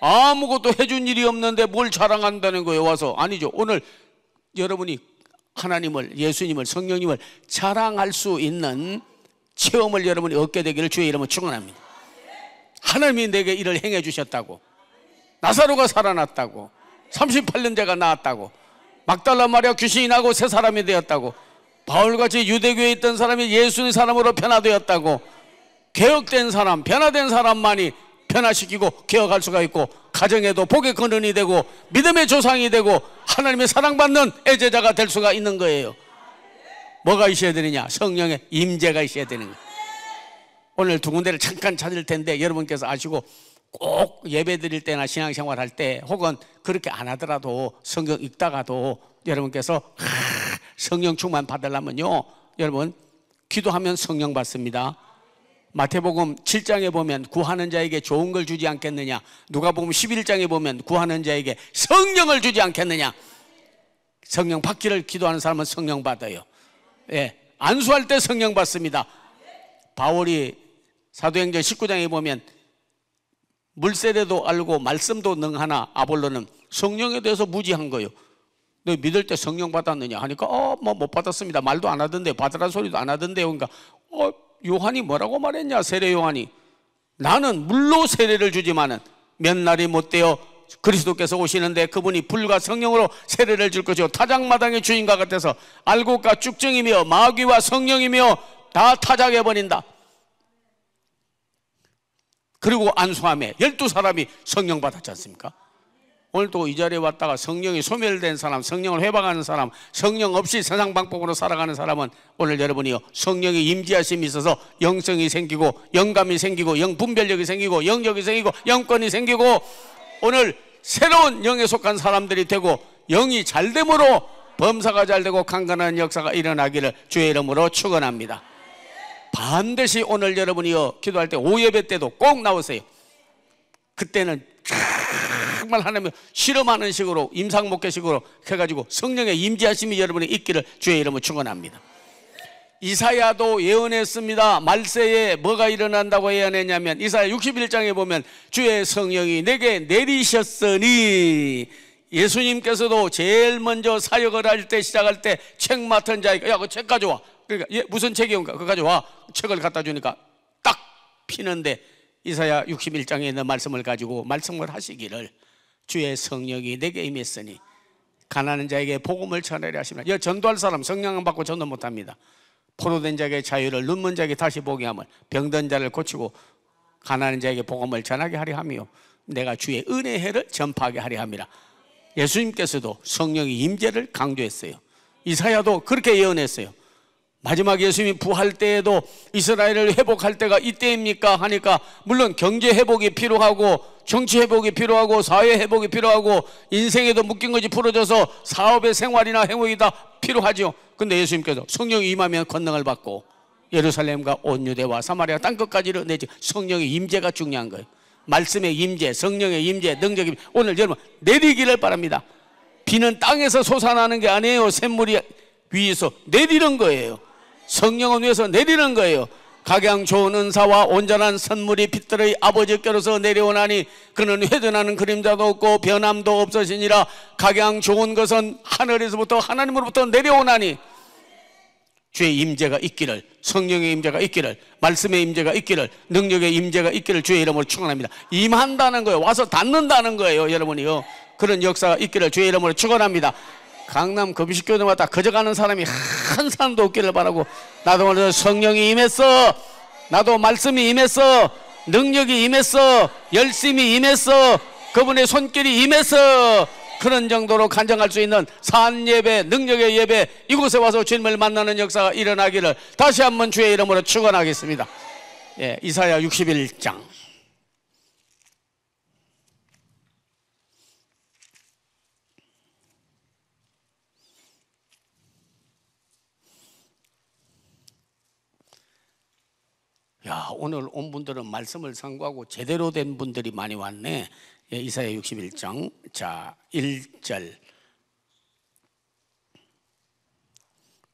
아무것도 해준 일이 없는데 뭘 자랑한다는 거예요 와서. 아니죠. 오늘 여러분이 하나님을, 예수님을, 성령님을 자랑할 수 있는 체험을 여러분이 얻게 되기를 주의 이름으로 축원합니다. 하나님이 내게 이를 행해 주셨다고, 나사로가 살아났다고, 38년째가 나았다고, 막달라 마리아 귀신이 나고 새 사람이 되었다고, 바울같이 유대교에 있던 사람이 예수의 사람으로 변화되었다고, 개혁된 사람, 변화된 사람만이 변화시키고 개혁할 수가 있고 가정에도 복의 근원이 되고 믿음의 조상이 되고 하나님의 사랑받는 애제자가 될 수가 있는 거예요. 뭐가 있어야 되느냐? 성령의 임재가 있어야 되는 거예요. 오늘 두 군데를 잠깐 찾을 텐데 여러분께서 아시고 꼭 예배 드릴 때나 신앙생활 할 때 혹은 그렇게 안 하더라도 성경 읽다가도 여러분께서 성령 충만 받으려면요 여러분 기도하면 성령 받습니다. 마태복음 7장에 보면 구하는 자에게 좋은 걸 주지 않겠느냐, 누가복음 11장에 보면 구하는 자에게 성령을 주지 않겠느냐. 성령 받기를 기도하는 사람은 성령 받아요. 예, 안수할 때 성령 받습니다. 바울이 사도행전 19장에 보면 물세례도 알고 말씀도 능하나 아볼로는 성령에 대해서 무지한 거예요. 너 믿을 때 성령 받았느냐 하니까 뭐 못 받았습니다. 말도 안 하던데, 받으라는 소리도 안 하던데요. 그러니까 요한이 뭐라고 말했냐? 세례 요한이 나는 물로 세례를 주지만은 몇 날이 못 되어 그리스도께서 오시는데 그분이 불과 성령으로 세례를 줄 것이요 타작마당의 주인과 같아서 알곡과 쭉정이며 마귀와 성령이며 다 타작해버린다. 그리고 안수함에 12사람이 성령 받았지 않습니까? 오늘도 이 자리에 왔다가 성령이 소멸된 사람, 성령을 회방하는 사람, 성령 없이 세상 방법으로 살아가는 사람은 오늘 여러분이요 성령의 임재하심이 있어서 영성이 생기고 영감이 생기고 영분별력이 생기고 영력이 생기고 영권이 생기고 오늘 새로운 영에 속한 사람들이 되고 영이 잘됨으로 범사가 잘되고 강건한 역사가 일어나기를 주의 이름으로 축원합니다. 반드시 오늘 여러분이요 기도할 때 오예배 때도 꼭 나오세요. 그때는 정말 하나님을 실험하는 식으로 임상목회식으로 해가지고 성령의 임재하심이 여러분이 있기를 주의 이름으로 축원합니다. 이사야도 예언했습니다. 말세에 뭐가 일어난다고 예언했냐면 이사야 61장에 보면 주의 성령이 내게 내리셨으니, 예수님께서도 제일 먼저 사역을 할 때 시작할 때 책 맡은 자에게 야 그 책 가져와. 그러니까 무슨 책이온가 그거 가져와. 책을 갖다 주니까 딱 피는데 이사야 61장에 있는 말씀을 가지고 말씀을 하시기를 주의 성령이 내게 임했으니 가난한 자에게 복음을 전하려 하십니다. 전도할 사람 성령 안 받고 전도 못합니다. 포로된 자에게 자유를, 눈먼 자에게 다시 보게 함을, 병든 자를 고치고 가난한 자에게 복음을 전하게 하려 하며 내가 주의 은혜의 해를 전파하게 하려 함이라. 예수님께서도 성령의 임재를 강조했어요. 이사야도 그렇게 예언했어요. 마지막 예수님이 부활 때에도 이스라엘을 회복할 때가 이때입니까? 하니까 물론 경제 회복이 필요하고 정치 회복이 필요하고 사회 회복이 필요하고 인생에도 묶인 것이 풀어져서 사업의 생활이나 행복이 다 필요하죠. 근데 예수님께서 성령이 임하면 권능을 받고 예루살렘과 온 유대와 사마리아 땅끝까지를 내지. 성령의 임재가 중요한 거예요. 말씀의 임재, 성령의 임재, 능력이 오늘 여러분 내리기를 바랍니다. 비는 땅에서 솟아나는 게 아니에요. 샘물이 위에서 내리는 거예요. 성령은 위에서 내리는 거예요. 각양 좋은 은사와 온전한 선물이 빛들의 아버지께로서 내려오나니 그는 회전하는 그림자도 없고 변함도 없으시니라. 각양 좋은 것은 하늘에서부터 하나님으로부터 내려오나니 주의 임재가 있기를, 성령의 임재가 있기를, 말씀의 임재가 있기를, 능력의 임재가 있기를 주의 이름으로 축원합니다. 임한다는 거예요. 와서 닿는다는 거예요. 여러분이요. 그런 역사가 있기를 주의 이름으로 축원합니다. 강남 금식교회마다 거저가는 사람이 한 사람도 없기를 바라고, 나도 오늘 성령이 임했어, 나도 말씀이 임했어, 능력이 임했어, 열심히 임했어, 그분의 손길이 임했어, 그런 정도로 간증할 수 있는 산예배, 능력의 예배, 이곳에 와서 주님을 만나는 역사가 일어나기를 다시 한번 주의 이름으로 축원하겠습니다. 예, 이사야 61장. 야, 오늘 온 분들은 말씀을 상고하고 제대로 된 분들이 많이 왔네. 예, 이사야 61장. 자, 1절.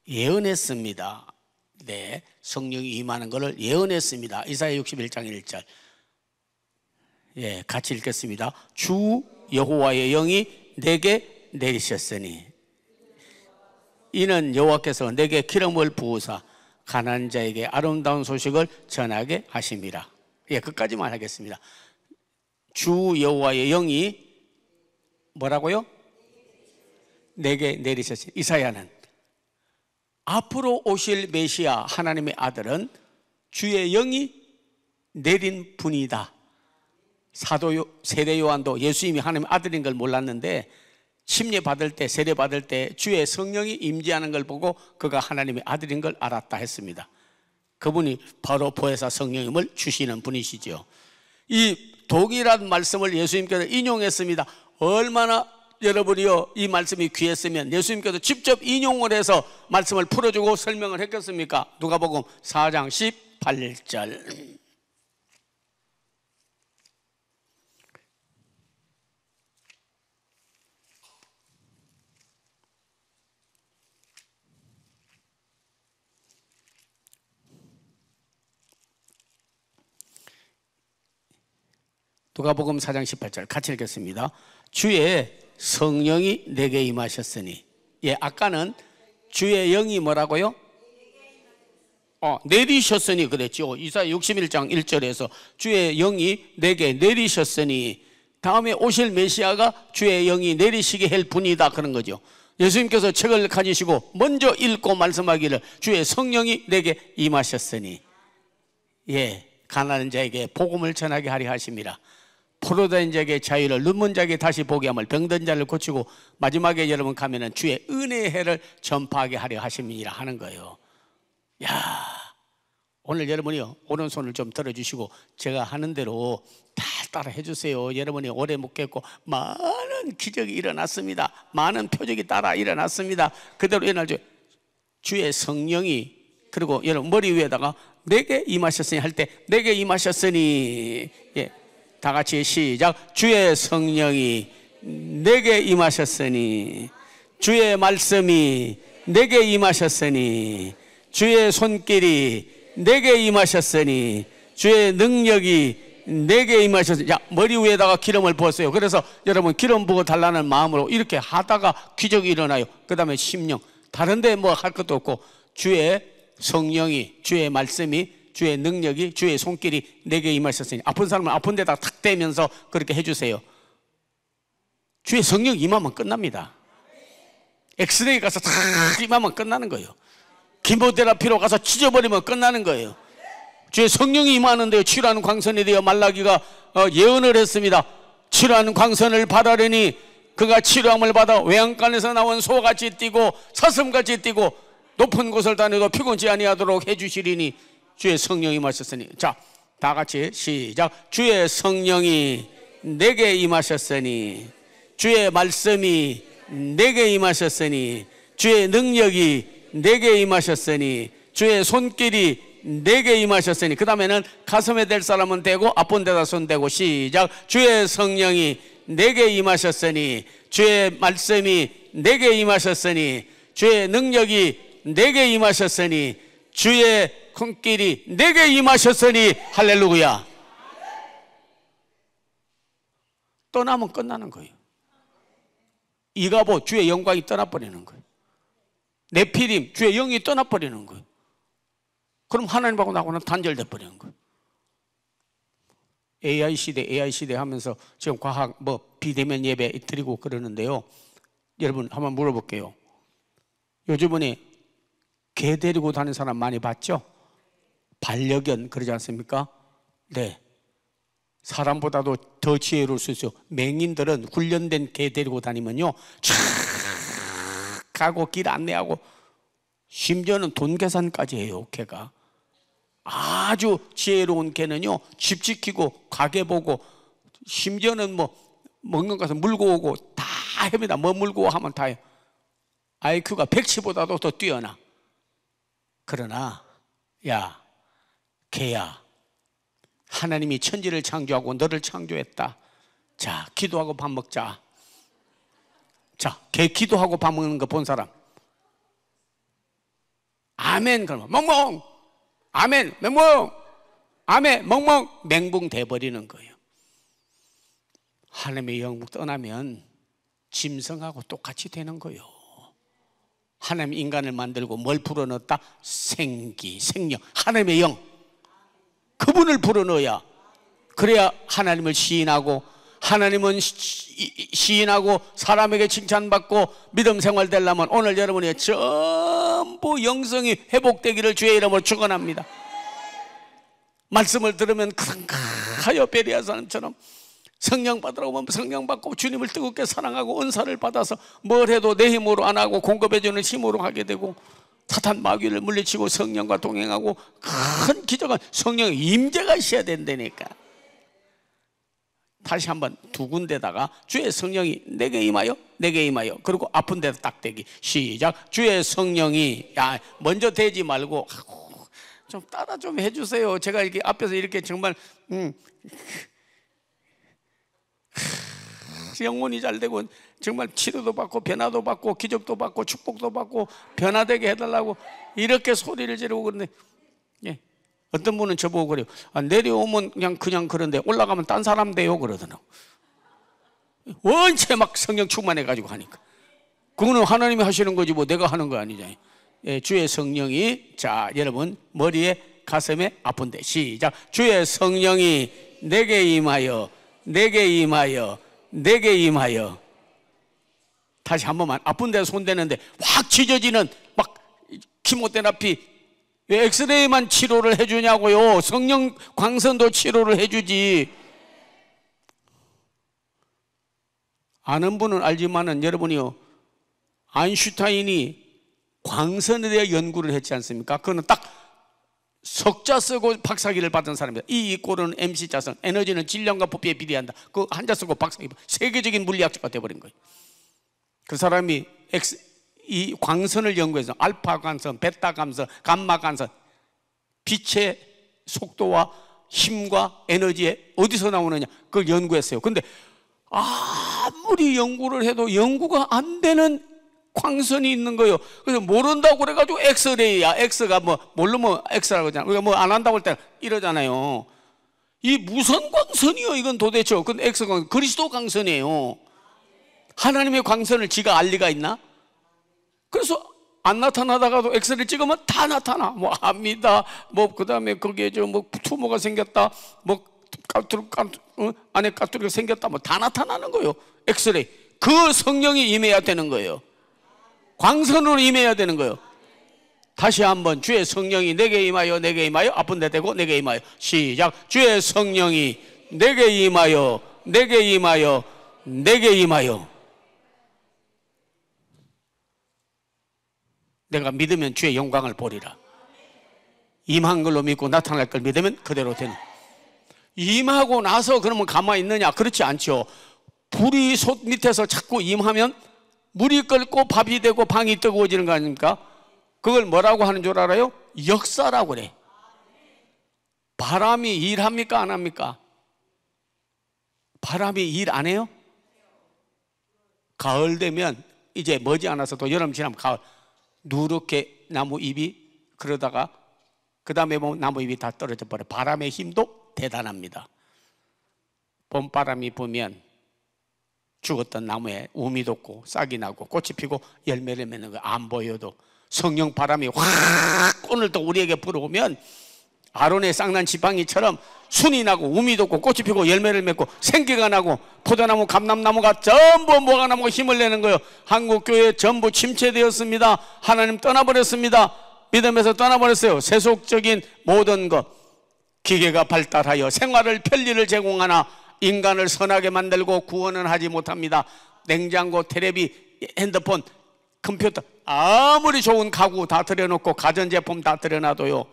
예언했습니다. 네, 성령이 임하는 것을 예언했습니다. 이사야 61장 1절. 예, 같이 읽겠습니다. 주 여호와의 영이 내게 내리셨으니 이는 여호와께서 내게 기름을 부으사 가난한 자에게 아름다운 소식을 전하게 하심이라. 예, 끝까지만 하겠습니다. 주 여호와의 영이 뭐라고요? 내게 내리셨으니. 이사야는 앞으로 오실 메시아 하나님의 아들은 주의 영이 내린 분이다. 사도 세례 요한도 예수님이 하나님의 아들인 걸 몰랐는데 침례 받을 때, 세례 받을 때 주의 성령이 임재하는 걸 보고 그가 하나님의 아들인 걸 알았다 했습니다. 그분이 바로 보혜사 성령님을 주시는 분이시죠. 이 동일한 말씀을 예수님께서 인용했습니다. 얼마나 여러분이요 이 말씀이 귀했으면 예수님께서 직접 인용을 해서 말씀을 풀어주고 설명을 했겠습니까? 누가복음 4장 18절. 누가복음 4장 18절 같이 읽겠습니다. 주의 성령이 내게 임하셨으니. 예, 아까는 주의 영이 뭐라고요? 내리셨으니 그랬죠. 이사야 61장 1절에서 주의 영이 내게 내리셨으니 다음에 오실 메시아가 주의 영이 내리시게 할 분이다 그런 거죠. 예수님께서 책을 가지시고 먼저 읽고 말씀하기를 주의 성령이 내게 임하셨으니, 예, 가난한 자에게 복음을 전하게 하려 하심이라. 포로된 자에게 자유를, 눈먼 자에게 다시 보게 함을, 병든 자를 고치고 마지막에 여러분 가면은 주의 은혜의 해를 전파하게 하려 하심이라 하는 거예요. 야, 오늘 여러분이요 오른손을 좀 들어주시고 제가 하는 대로 다 따라 해주세요. 여러분이 오래 묵겠고 많은 기적이 일어났습니다. 많은 표적이 따라 일어났습니다. 그대로 일어나죠. 주의 성령이, 그리고 여러분 머리 위에다가 내게 임하셨으니 할 때 내게 임하셨으니, 예, 다 같이 시작. 주의 성령이 내게 임하셨으니, 주의 말씀이 내게 임하셨으니, 주의 손길이 내게 임하셨으니, 주의 능력이 내게 임하셨으니. 자, 머리 위에다가 기름을 부었어요. 그래서 여러분 기름 부어 달라는 마음으로 이렇게 하다가 기적이 일어나요. 그 다음에 심령, 다른데 뭐 할 것도 없고 주의 성령이, 주의 말씀이, 주의 능력이, 주의 손길이 내게 임하셨으니. 아픈 사람은 아픈 데다 탁 대면서 그렇게 해주세요. 주의 성령 임하면 끝납니다. 엑스레이 가서 탁 임하면 끝나는 거예요. 키모테라피로 가서 찢어버리면 끝나는 거예요. 주의 성령이 임하는데요, 치료하는 광선에 대해 말라기가 예언을 했습니다. 치료하는 광선을 받으려니 그가 치료함을 받아 외양간에서 나온 소같이 뛰고 사슴같이 뛰고 높은 곳을 다녀도 피곤치 아니하도록 해주시리니 주의 성령이 임하셨으니. 자, 다 같이 시작. 주의 성령이 내게 임하셨으니, 주의 말씀이 내게 임하셨으니, 주의 능력이 내게 임하셨으니, 주의 손길이 내게 임하셨으니. 그 다음에는 가슴에 댈 사람은 대고 아픈 데다 손 대고 시작. 주의 성령이 내게 임하셨으니, 주의 말씀이 내게 임하셨으니, 주의 능력이 내게 임하셨으니, 주의 손길이 내게 임하셨으니. 할렐루야. 떠나면 끝나는 거예요. 이가보 주의 영광이 떠나버리는 거예요. 네피림 주의 영이 떠나버리는 거예요. 그럼 하나님하고 나하고는 단절돼 버리는 거예요. AI 시대 하면서 지금 과학 비대면 예배 드리고 그러는데요. 여러분 한번 물어볼게요. 요즘에 개 데리고 다니는 사람 많이 봤죠? 반려견 그러지 않습니까? 네. 사람보다도 더 지혜로울 수 있어요. 맹인들은 훈련된 개 데리고 다니면요, 촥 가고 길 안내하고, 심지어는 돈 계산까지 해요. 개가 아주 지혜로운 개는요, 집 지키고 가게 보고, 심지어는 먹는 것을 물고 오고 다 합니다. 뭐 물고 하면 다 해요. IQ가 110보다도 더 뛰어나. 그러나 야 개야, 하나님이 천지를 창조하고 너를 창조했다. 자, 기도하고 밥 먹자. 자, 개 기도하고 밥 먹는 거 본 사람? 아멘. 그러면 멍멍. 아멘. 멍멍. 아멘. 멍멍. 맹붕 돼버리는 거예요. 하나님의 영광 떠나면 짐승하고 똑같이 되는 거예요. 하나님 인간을 만들고 뭘 불어넣었다? 생기, 생명, 하나님의 영, 그분을 불어넣어야, 그래야 하나님을 시인하고, 하나님은 시인하고 사람에게 칭찬받고 믿음 생활 되려면 오늘 여러분의 전부 영성이 회복되기를 주의 이름으로 축원합니다. 말씀을 들으면 그런가하여 베레아 사람처럼 성령 받으라고 하면 성령 받고, 주님을 뜨겁게 사랑하고 은사를 받아서 뭘 해도 내 힘으로 안 하고 공급해주는 힘으로 하게 되고, 사탄 마귀를 물리치고 성령과 동행하고, 큰 기적은 성령의 임재가 있어야 된다니까. 다시 한번 두 군데다가 주의 성령이 내게 임하여, 내게 임하여, 그리고 아픈 데다 딱 대기. 시작. 주의 성령이, 야 먼저 대지 말고 좀 따라 좀 해주세요. 제가 이렇게 앞에서 이렇게 정말 영혼이 잘 되고 정말 치료도 받고 변화도 받고 기적도 받고 축복도 받고 변화되게 해달라고 이렇게 소리를 지르고 그러는데, 예. 어떤 분은 저보고 그래요. 내려오면 그냥 그런데 올라가면 딴 사람 돼요 그러더라고. 원체 막 성령 충만해가지고 하니까. 그거는 하나님이 하시는 거지 뭐 내가 하는 거 아니잖아요. 예, 주의 성령이, 자 여러분 머리에 가슴에 아픈데 시작. 주의 성령이 내게 임하여, 내게 임하여, 내게 임하여. 다시 한 번만. 아픈 데 손대는데 확 찢어지는 막 키모테라피, 왜 엑스레이만 치료를 해주냐고요. 성령 광선도 치료를 해주지. 아는 분은 알지만은 여러분이요, 아인슈타인이 광선에 대해 연구를 했지 않습니까? 그거는 딱 석자 쓰고 박사기를 받은 사람입니다. 이 꼴은 MC자성, 에너지는 질량과 부피에 비례한다. 그 한자 쓰고 박사기, 세계적인 물리학자가 되어버린 거예요. 그 사람이 이 광선을 연구해서 알파 광선, 베타 광선, 감마 광선, 빛의 속도와 힘과 에너지에 어디서 나오느냐, 그걸 연구했어요. 근데 아무리 연구를 해도 연구가 안 되는 광선이 있는 거예요. 그래서 모른다고 그래가지고 엑스레이야. 엑스가 모르면 엑스라고 하잖아요. 우리가 안 한다고 할 때 이러잖아요. 이 무슨 광선이요 이건 도대체. 근데 엑스광선, 그리스도 광선이에요. 하나님의 광선을 지가 알 리가 있나? 그래서 안 나타나다가도 엑스레이 찍으면 다 나타나. 압니다. 그 다음에 거기에 투모가 생겼다. 안에 까투리가 생겼다. 다 나타나는 거예요. 엑스레이. 그 성령이 임해야 되는 거예요. 광선으로 임해야 되는 거예요. 다시 한번. 주의 성령이 내게 임하여, 내게 임하여, 아픈 데 대고 내게 임하여. 시작. 주의 성령이 내게 임하여, 내게 임하여, 내게 임하여. 내가 믿으면 주의 영광을 보리라. 임한 걸로 믿고 나타날 걸 믿으면 그대로 되는. 임하고 나서 그러면 가만히 있느냐? 그렇지 않죠. 불이 솥 밑에서 자꾸 임하면 물이 끓고 밥이 되고 방이 뜨거워지는 거 아닙니까? 그걸 뭐라고 하는 줄 알아요? 역사라고 그래. 바람이 일합니까 안 합니까? 바람이 일 안 해요? 가을 되면 이제 머지않아서 또 여름 지나면 가을, 누렇게 나무 잎이, 그러다가 그 다음에 보면 나무 잎이 다 떨어져 버려. 바람의 힘도 대단합니다. 봄바람이 불면 죽었던 나무에 우미 돋고 싹이 나고 꽃이 피고 열매를 맺는 거 안 보여도 성령 바람이 확 오늘 또 우리에게 불어오면 아론의 쌍난 지팡이처럼 순이 나고 우미 돋고 꽃이 피고 열매를 맺고 생기가 나고 포도나무 감람나무가 전부 뭐가 나고 힘을 내는 거예요. 한국교회 전부 침체되었습니다. 하나님 떠나버렸습니다. 믿음에서 떠나버렸어요. 세속적인 모든 것, 기계가 발달하여 생활을 편리를 제공하나 인간을 선하게 만들고 구원은 하지 못합니다. 냉장고, 테레비, 핸드폰, 컴퓨터, 아무리 좋은 가구 다 들여놓고 가전제품 다 들여놔도요,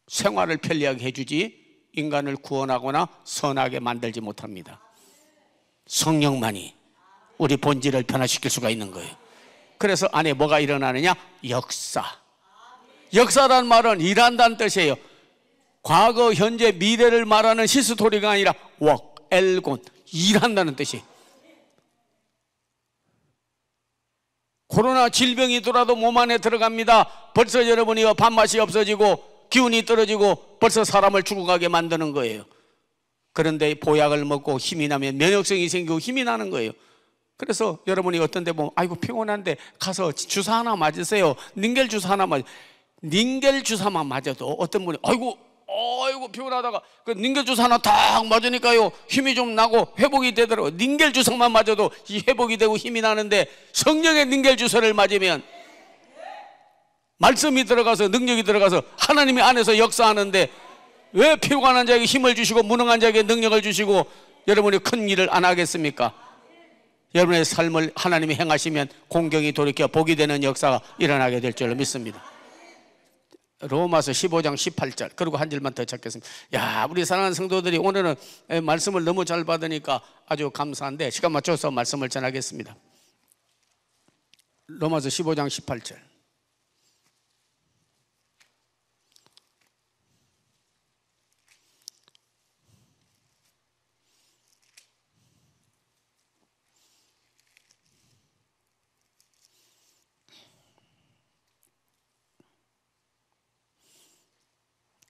생활을 편리하게 해주지 인간을 구원하거나 선하게 만들지 못합니다. 성령만이 우리 본질을 변화시킬 수가 있는 거예요. 그래서 안에 뭐가 일어나느냐? 역사. 역사란 말은 일한다는 뜻이에요. 과거, 현재, 미래를 말하는 히스토리가 아니라 work, 엘곤, 일한다는 뜻이에요. 코로나 질병이 돌아도 몸 안에 들어갑니다. 벌써 여러분이 밥맛이 없어지고 기운이 떨어지고 벌써 사람을 죽어가게 만드는 거예요. 그런데 보약을 먹고 힘이 나면 면역성이 생기고 힘이 나는 거예요. 그래서 여러분이 어떤 데 보면 아이고 피곤한데 가서 주사 하나 맞으세요. 닌겔 주사 하나 맞으세요. 닌겔 주사만 맞아도 어떤 분이 아이고 피곤하다가 그 닌겔 주사 하나 딱 맞으니까요 힘이 좀 나고 회복이 되더라고요. 닌겔 주사만 맞아도 이 회복이 되고 힘이 나는데 성령의 닌겔 주사를 맞으면 말씀이 들어가서 능력이 들어가서 하나님이 안에서 역사하는데 왜 피곤한 자에게 힘을 주시고 무능한 자에게 능력을 주시고 여러분이 큰 일을 안 하겠습니까? 여러분의 삶을 하나님이 행하시면 공경이 돌이켜 복이 되는 역사가 일어나게 될 줄로 믿습니다. 로마서 15장 18절 그리고 한 절만 더 찾겠습니다. 야, 우리 사랑하는 성도들이 오늘은 말씀을 너무 잘 받으니까 아주 감사한데 시간 맞춰서 말씀을 전하겠습니다. 로마서 15장 18절.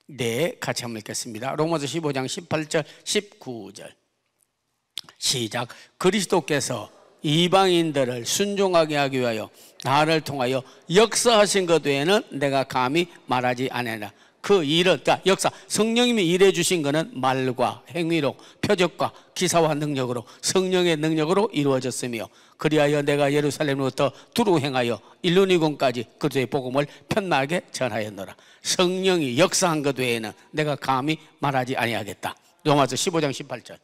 네, 같이 한번 읽겠습니다. 로마서 15장 18절 19절 시작. 그리스도께서 이방인들을 순종하게 하기 위하여 나를 통하여 역사하신 것 외에는 내가 감히 말하지 않으나 그 일은, 그러니까 역사, 성령님이 일해 주신 것은 말과 행위로 표적과 기사와 능력으로 성령의 능력으로 이루어졌으며 그리하여 내가 예루살렘으로부터 두루 행하여 일루니곤까지 그리스도의 복음을 편나게 전하였노라. 성령이 역사한 것 외에는 내가 감히 말하지 아니하겠다. 로마서 15장 18절.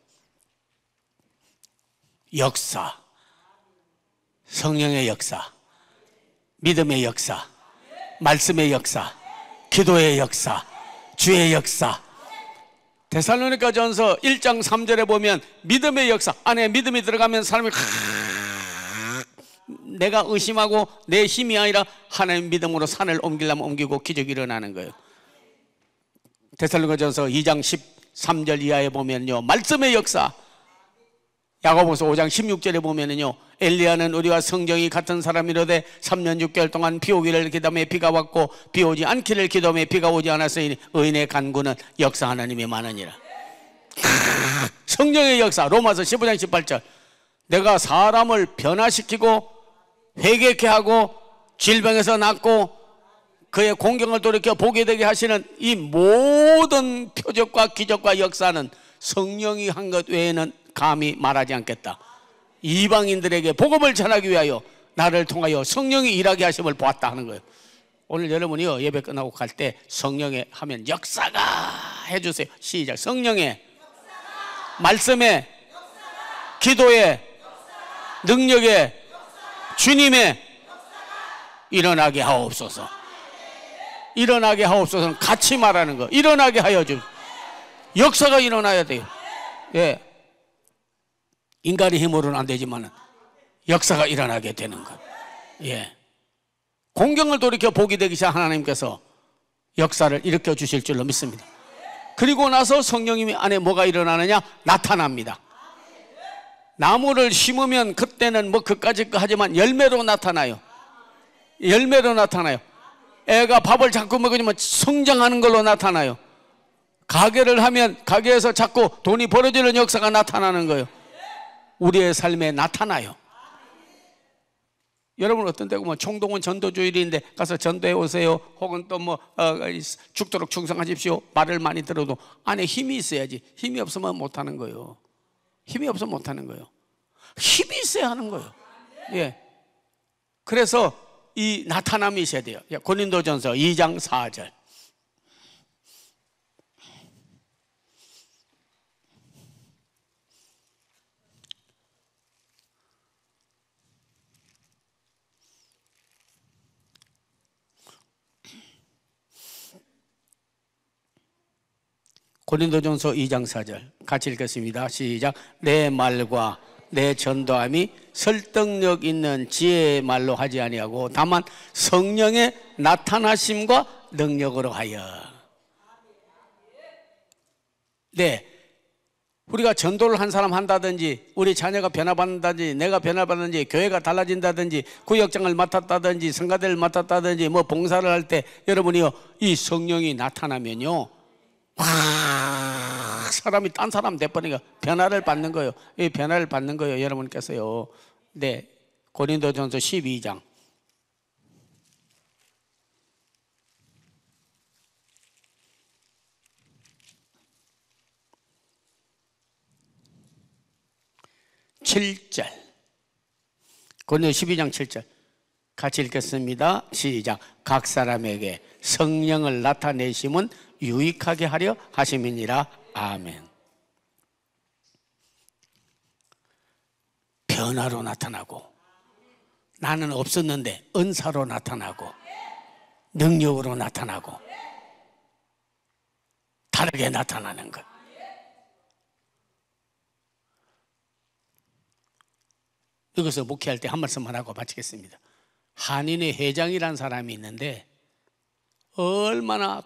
역사, 성령의 역사, 믿음의 역사, 말씀의 역사, 기도의 역사, 주의 역사. 데살로니가 전서 1장 3절에 보면 믿음의 역사, 안에 믿음이 들어가면 사람이 내가 의심하고 내 힘이 아니라 하나님 믿음으로 산을 옮기려면 옮기고 기적이 일어나는 거예요. 데살로니가 전서 2장 13절 이하에 보면요 말씀의 역사. 야고보서 5장 16절에 보면은요 엘리야는 우리와 성정이 같은 사람이로되 3년 6개월 동안 비 오기를 기도하며 비가 왔고 비 오지 않기를 기도하며 비가 오지 않았으니 의인의 간구는 역사 하나님이 많으니라. 성령의 역사. 로마서 15장 18절. 내가 사람을 변화시키고 회개케 하고 질병에서 낫고 그의 공경을 돌이켜 보게 되게 하시는 이 모든 표적과 기적과 역사는 성령이 한 것 외에는 감히 말하지 않겠다. 이방인들에게 복음을 전하기 위하여 나를 통하여 성령이 일하게 하심을 보았다 하는 거예요. 오늘 여러분이요 예배 끝나고 갈 때 성령의 하면 역사가 해주세요. 시작. 성령의 역사가, 말씀의 역사가, 기도의 역사가, 능력의 역사가, 주님의 역사가, 일어나게 하옵소서. 일어나게 하옵소서는 같이 말하는 거. 일어나게 하여 주. 역사가 일어나야 돼요. 예. 인간의 힘으로는 안 되지만 역사가 일어나게 되는 것. 예. 공경을 돌이켜 복이 되기 시작 하나님께서 역사를 일으켜 주실 줄로 믿습니다. 그리고 나서 성령님이 안에 뭐가 일어나느냐? 나타납니다. 나무를 심으면 그때는 뭐 그까짓 거 하지만 열매로 나타나요. 열매로 나타나요. 애가 밥을 자꾸 먹으면 성장하는 걸로 나타나요. 가게를 하면 가게에서 자꾸 돈이 벌어지는 역사가 나타나는 거예요. 우리의 삶에 나타나요. 여러분 어떤 때고 뭐 총동원 전도주일인데 가서 전도해 오세요. 혹은 또 뭐 죽도록 충성하십시오. 말을 많이 들어도 안에 힘이 있어야지. 힘이 없으면 못하는 거예요. 힘이 없으면 못하는 거예요. 힘이 있어야 하는 거예요. 예. 그래서 이 나타남이 있어야 돼요. 고린도전서 2장 4절. 고린도전서 2장 4절 같이 읽겠습니다. 시작. 내 말과 내 전도함이 설득력 있는 지혜의 말로 하지 아니하고 다만 성령의 나타나심과 능력으로 하여. 네, 우리가 전도를 한 사람 한다든지 우리 자녀가 변화받는다든지 내가 변화받는지 교회가 달라진다든지 구역장을 맡았다든지 성가대를 맡았다든지 뭐 봉사를 할 때 여러분이요 이 성령이 나타나면요 사람이 딴 사람 돼버리니까 변화를 받는 거예요. 이 변화를 받는 거예요. 여러분께서요. 네, 고린도전서 12장 7절. 고린도 12장 7절 같이 읽겠습니다. 시작. 각 사람에게 성령을 나타내심은 유익하게 하려 하심이니라. 아멘. 변화로 나타나고 나는 없었는데 은사로 나타나고 능력으로 나타나고 다르게 나타나는 것. 여기서 목회할 때 한 말씀만 하고 마치겠습니다. 한인회 회장이라는 사람이 있는데 얼마나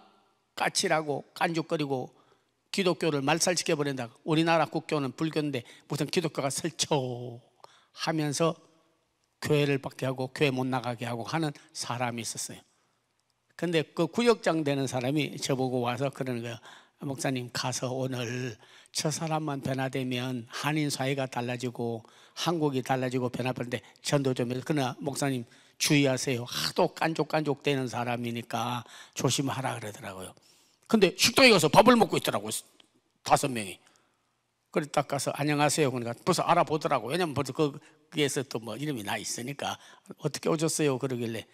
까칠하고 깐죽거리고 기독교를 말살시켜버린다고. 우리나라 국교는 불교인데 무슨 기독교가 설쳐하면서 교회를 받게 하고 교회 못 나가게 하고 하는 사람이 있었어요. 근데 그 구역장 되는 사람이 저보고 와서 그러는 거예요. 목사님 가서 오늘 저 사람만 변화되면 한인 사회가 달라지고 한국이 달라지고 변화되는데 전도 좀 해서. 그러나 목사님 주의하세요. 하도 깐족깐족 되는 사람이니까 조심하라 그러더라고요. 근데 식당에 가서 밥을 먹고 있더라고요. 5명이. 그래 딱 가서 안녕하세요. 그러니까 벌써 알아보더라고요. 왜냐면 벌써 거기에서 또 뭐 이름이 나 있으니까 어떻게 오셨어요? 그러길래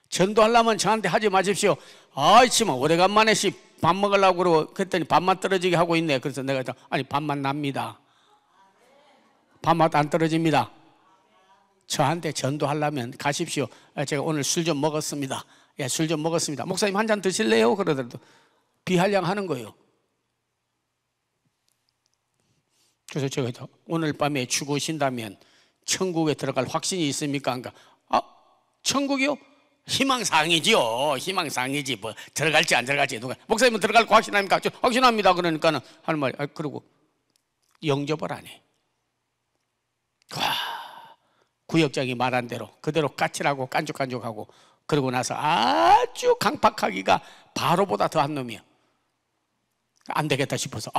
전도하려면 저한테 하지 마십시오. 아이치만 오래간만에 밥 먹으려고 그러고 그랬더니 밥맛 떨어지게 하고 있네. 그래서 내가 아니 밥맛 납니다. 밥맛 안 떨어집니다. 저한테 전도하려면 가십시오. 제가 오늘 술 좀 먹었습니다. 예, 술 좀 먹었습니다. 목사님 한 잔 드실래요? 그러더라도 비한량 하는 거예요. 그래서 제가 오늘 밤에 죽으신다면 천국에 들어갈 확신이 있습니까? 그러니까 천국이요? 희망사항이지요. 희망사항이지 뭐 들어갈지 안 들어갈지 누가 목사님은 들어갈 거 확신합니까? 확신합니다. 그러니까는 하는 말이 그러고 영접을 안 해. 와, 구역장이 말한 대로 그대로 까칠하고 깐죽깐죽하고 그러고 나서 아주 강팍하기가 바로보다 더한 놈이에요. 안 되겠다 싶어서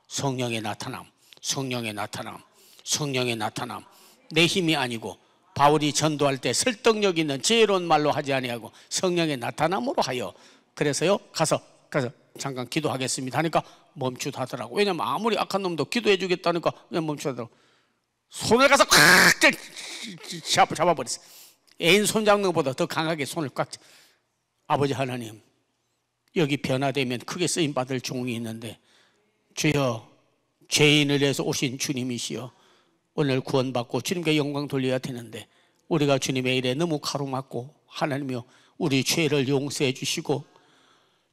성령의 나타남, 성령의 나타남, 성령의 나타남. 내 힘이 아니고 바울이 전도할 때 설득력 있는 지혜로운 말로 하지 아니하고 성령의 나타남으로 하여. 그래서요 가서 잠깐 기도하겠습니다 하니까 멈추다더라고. 왜냐면 아무리 악한 놈도 기도해 주겠다니까 그냥 멈추더라고. 손을 가서 꽉 잡아버렸어요. 애인 손 잡는 것보다 더 강하게 손을 꽉. 아버지 하나님, 여기 변화되면 크게 쓰임받을 종이 있는데 주여, 죄인을 위해서 오신 주님이시여 오늘 구원받고 주님께 영광 돌려야 되는데 우리가 주님의 일에 너무 가로막고 하나님이여 우리 죄를 용서해 주시고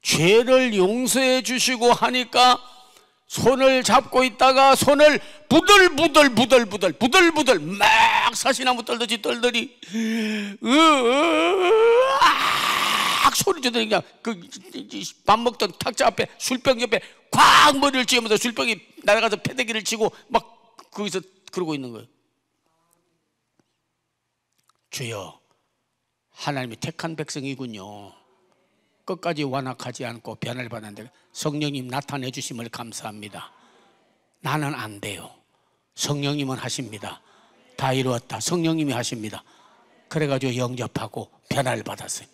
죄를 용서해 주시고 하니까 손을 잡고 있다가 손을 부들부들 막 사시나무 떨듯이 떨더니 으악 소리 지르더니 그냥 밥 먹던 탁자 앞에 술병 옆에 콱 머리를 쥐면서 술병이 날아가서 패대기를 치고 막 거기서 그러고 있는 거예요. 주여, 하나님이 택한 백성이군요. 끝까지 완악하지 않고 변화를 받았는데 성령님 나타내 주심을 감사합니다. 나는 안 돼요. 성령님은 하십니다. 다 이루었다. 성령님이 하십니다. 그래가지고 영접하고 변화를 받았어요.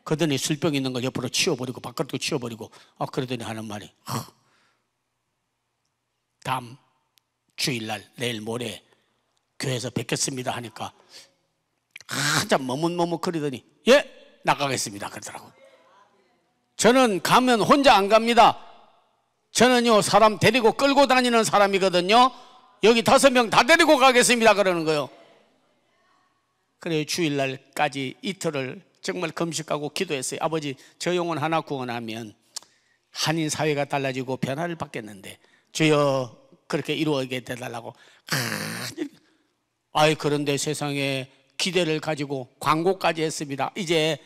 그러더니 술병 있는 걸 옆으로 치워버리고 바깥으로 치워버리고 그러더니 하는 말이 다음 주일날 내일 모레 교회에서 뵙겠습니다 하니까 한참 머뭇머뭇거리더니 예 나가겠습니다 그러더라고요. 저는 가면 혼자 안 갑니다. 저는요 사람 데리고 끌고 다니는 사람이거든요. 여기 5명 다 데리고 가겠습니다 그러는 거예요. 그래요. 주일날까지 이틀을 정말 금식하고 기도했어요. 아버지 저 영혼 하나 구원하면 한인 사회가 달라지고 변화를 받겠는데 주여 그렇게 이루어지게 해달라고. 그런데 세상에 기대를 가지고 광고까지 했습니다. 이제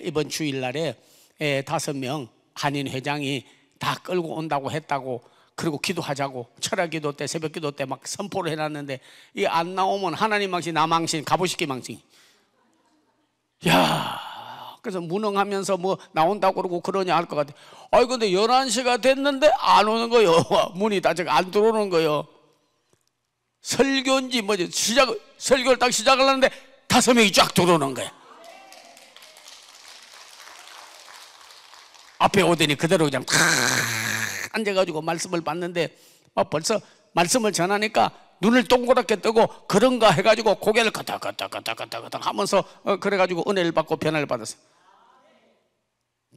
이번 주일날에 5명 한인 회장이 다 끌고 온다고 했다고, 그리고 기도하자고 철학 기도 때 새벽 기도 때 막 선포를 해놨는데 이게 안 나오면 하나님 망신 나 망신 가보시기 망신. 야, 그래서 무능하면서 뭐 나온다고 그러고 그러냐 할 것 같아. 근데 11시가 됐는데 안 오는 거요. 문이 닫혀 안 들어오는 거요. 설교인지 뭐지 설교를 딱 시작을 하는데 5명이 쫙 들어오는 거야. 앞에 오더니 그대로 그냥 탁 앉아가지고 말씀을 받는데 벌써 말씀을 전하니까 눈을 동그랗게 뜨고 그런가 해가지고 고개를 가닥가닥 하면서 그래가지고 은혜를 받고 변화를 받았어요.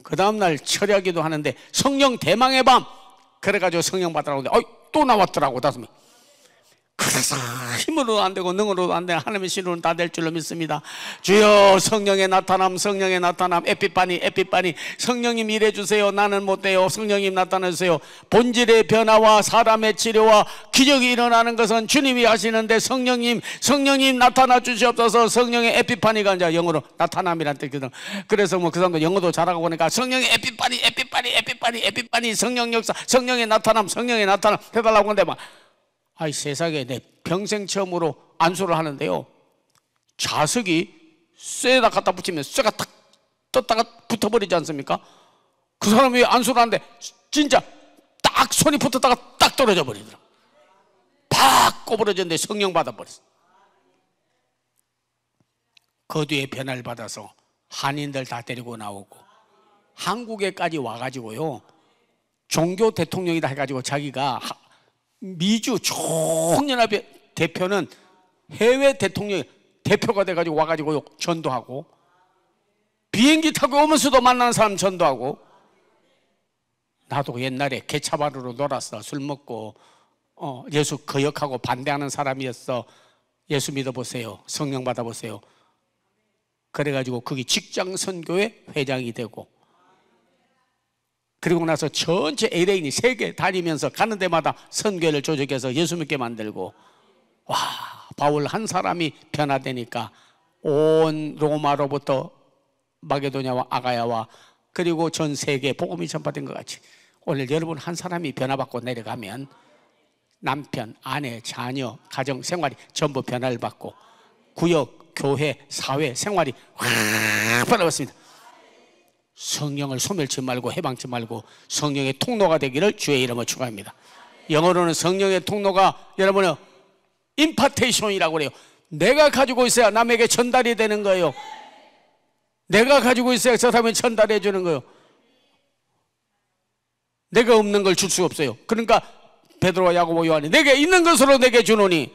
그 다음날 철야기도 하는데 성령 대망의 밤 그래가지고 성령 받으라고 하는데 또 나왔더라고 5명. 그래서 힘으로도 안 되고 능으로도 안 되는 하나님의 신으로는 다 될 줄로 믿습니다. 주여 성령의 나타남 성령의 나타남 에피파니 성령님 일해주세요. 나는 못돼요. 성령님 나타내주세요. 본질의 변화와 사람의 치료와 기적이 일어나는 것은 주님이 하시는데 성령님 나타나 주시옵소서. 성령의 에피파니가 이제 영어로 나타남이란 뜻이거든. 그래서 뭐 그 사람도 영어도 잘하고 보니까 성령의 에피파니 성령 역사 성령의 나타남 해달라고 하는데 막 세상에 내 평생 처음으로 안수를 하는데요, 자석이 쇠에다 갖다 붙이면 쇠가 탁 떴다가 붙어버리지 않습니까? 그 사람이 안수를 하는데 진짜 딱 손이 붙었다가 딱 떨어져 버리더라. 팍 꼬부러졌는데 성령 받아버렸어. 그 뒤에 변화를 받아서 한인들 다 데리고 나오고 한국에까지 와가지고요, 종교 대통령이다 해가지고 자기가 미주 총연합의 대표는 해외 대통령 대표가 돼가지고 와가지고 전도하고, 비행기 타고 오면서도 만나는 사람 전도하고. 나도 옛날에 개차바루로 놀았어. 술 먹고 예수 거역하고 반대하는 사람이었어. 예수 믿어보세요. 성령 받아보세요. 그래가지고 거기 직장 선교회 회장이 되고, 그리고 나서 전체 LA니 세계 다니면서 가는 데마다 선교회를 조직해서 예수 믿게 만들고. 와, 바울 한 사람이 변화되니까 온 로마로부터 마게도냐와 아가야와 그리고 전 세계에 복음이 전파된 것 같이 오늘 여러분 한 사람이 변화받고 내려가면 남편, 아내, 자녀, 가정, 생활이 전부 변화를 받고 구역, 교회, 사회, 생활이 확 변화받습니다. 성령을 소멸치 말고 해방치 말고 성령의 통로가 되기를 주의 이름으로 축원합니다. 영어로는 성령의 통로가 여러분은 임파테이션이라고 그래요. 내가 가지고 있어야 남에게 전달이 되는 거예요. 내가 가지고 있어야 저 사람이 전달해 주는 거예요. 내가 없는 걸 줄 수 없어요. 그러니까 베드로와 야고보 요한이 내게 있는 것으로 내게 주노니,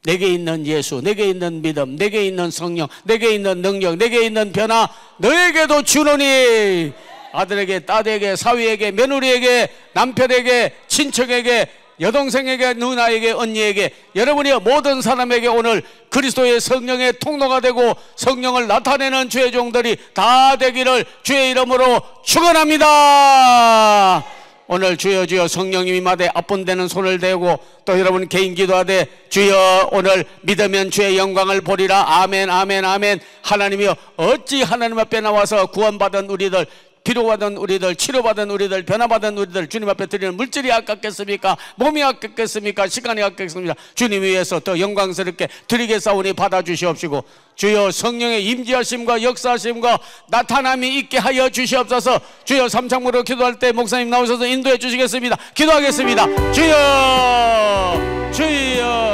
내게 있는 예수, 내게 있는 믿음, 내게 있는 성령, 내게 있는 능력, 내게 있는 변화 너에게도 주노니. 아들에게, 딸에게, 사위에게, 며느리에게, 남편에게, 친척에게, 여동생에게, 누나에게, 언니에게, 여러분이 모든 사람에게 오늘 그리스도의 성령의 통로가 되고 성령을 나타내는 주의 종들이 다 되기를 주의 이름으로 축원합니다. 오늘 주여 주여 성령님이 임하되 아픈 데는 손을 대고 또 여러분 개인 기도하되 주여 오늘 믿으면 주의 영광을 보리라. 아멘 아멘 아멘. 하나님이여 어찌 하나님 앞에 나와서 구원받은 우리들, 비료받은 우리들, 치료받은 우리들, 변화받은 우리들 주님 앞에 드리는 물질이 아깝겠습니까? 몸이 아깝겠습니까? 시간이 아깝겠습니까? 주님 위해서 더 영광스럽게 드리겠사오니 받아주시옵시고 주여 성령의 임재하심과 역사하심과 나타남이 있게 하여 주시옵소서. 주여 삼창으로 기도할 때 목사님 나오셔서 인도해 주시겠습니다. 기도하겠습니다. 주여 주여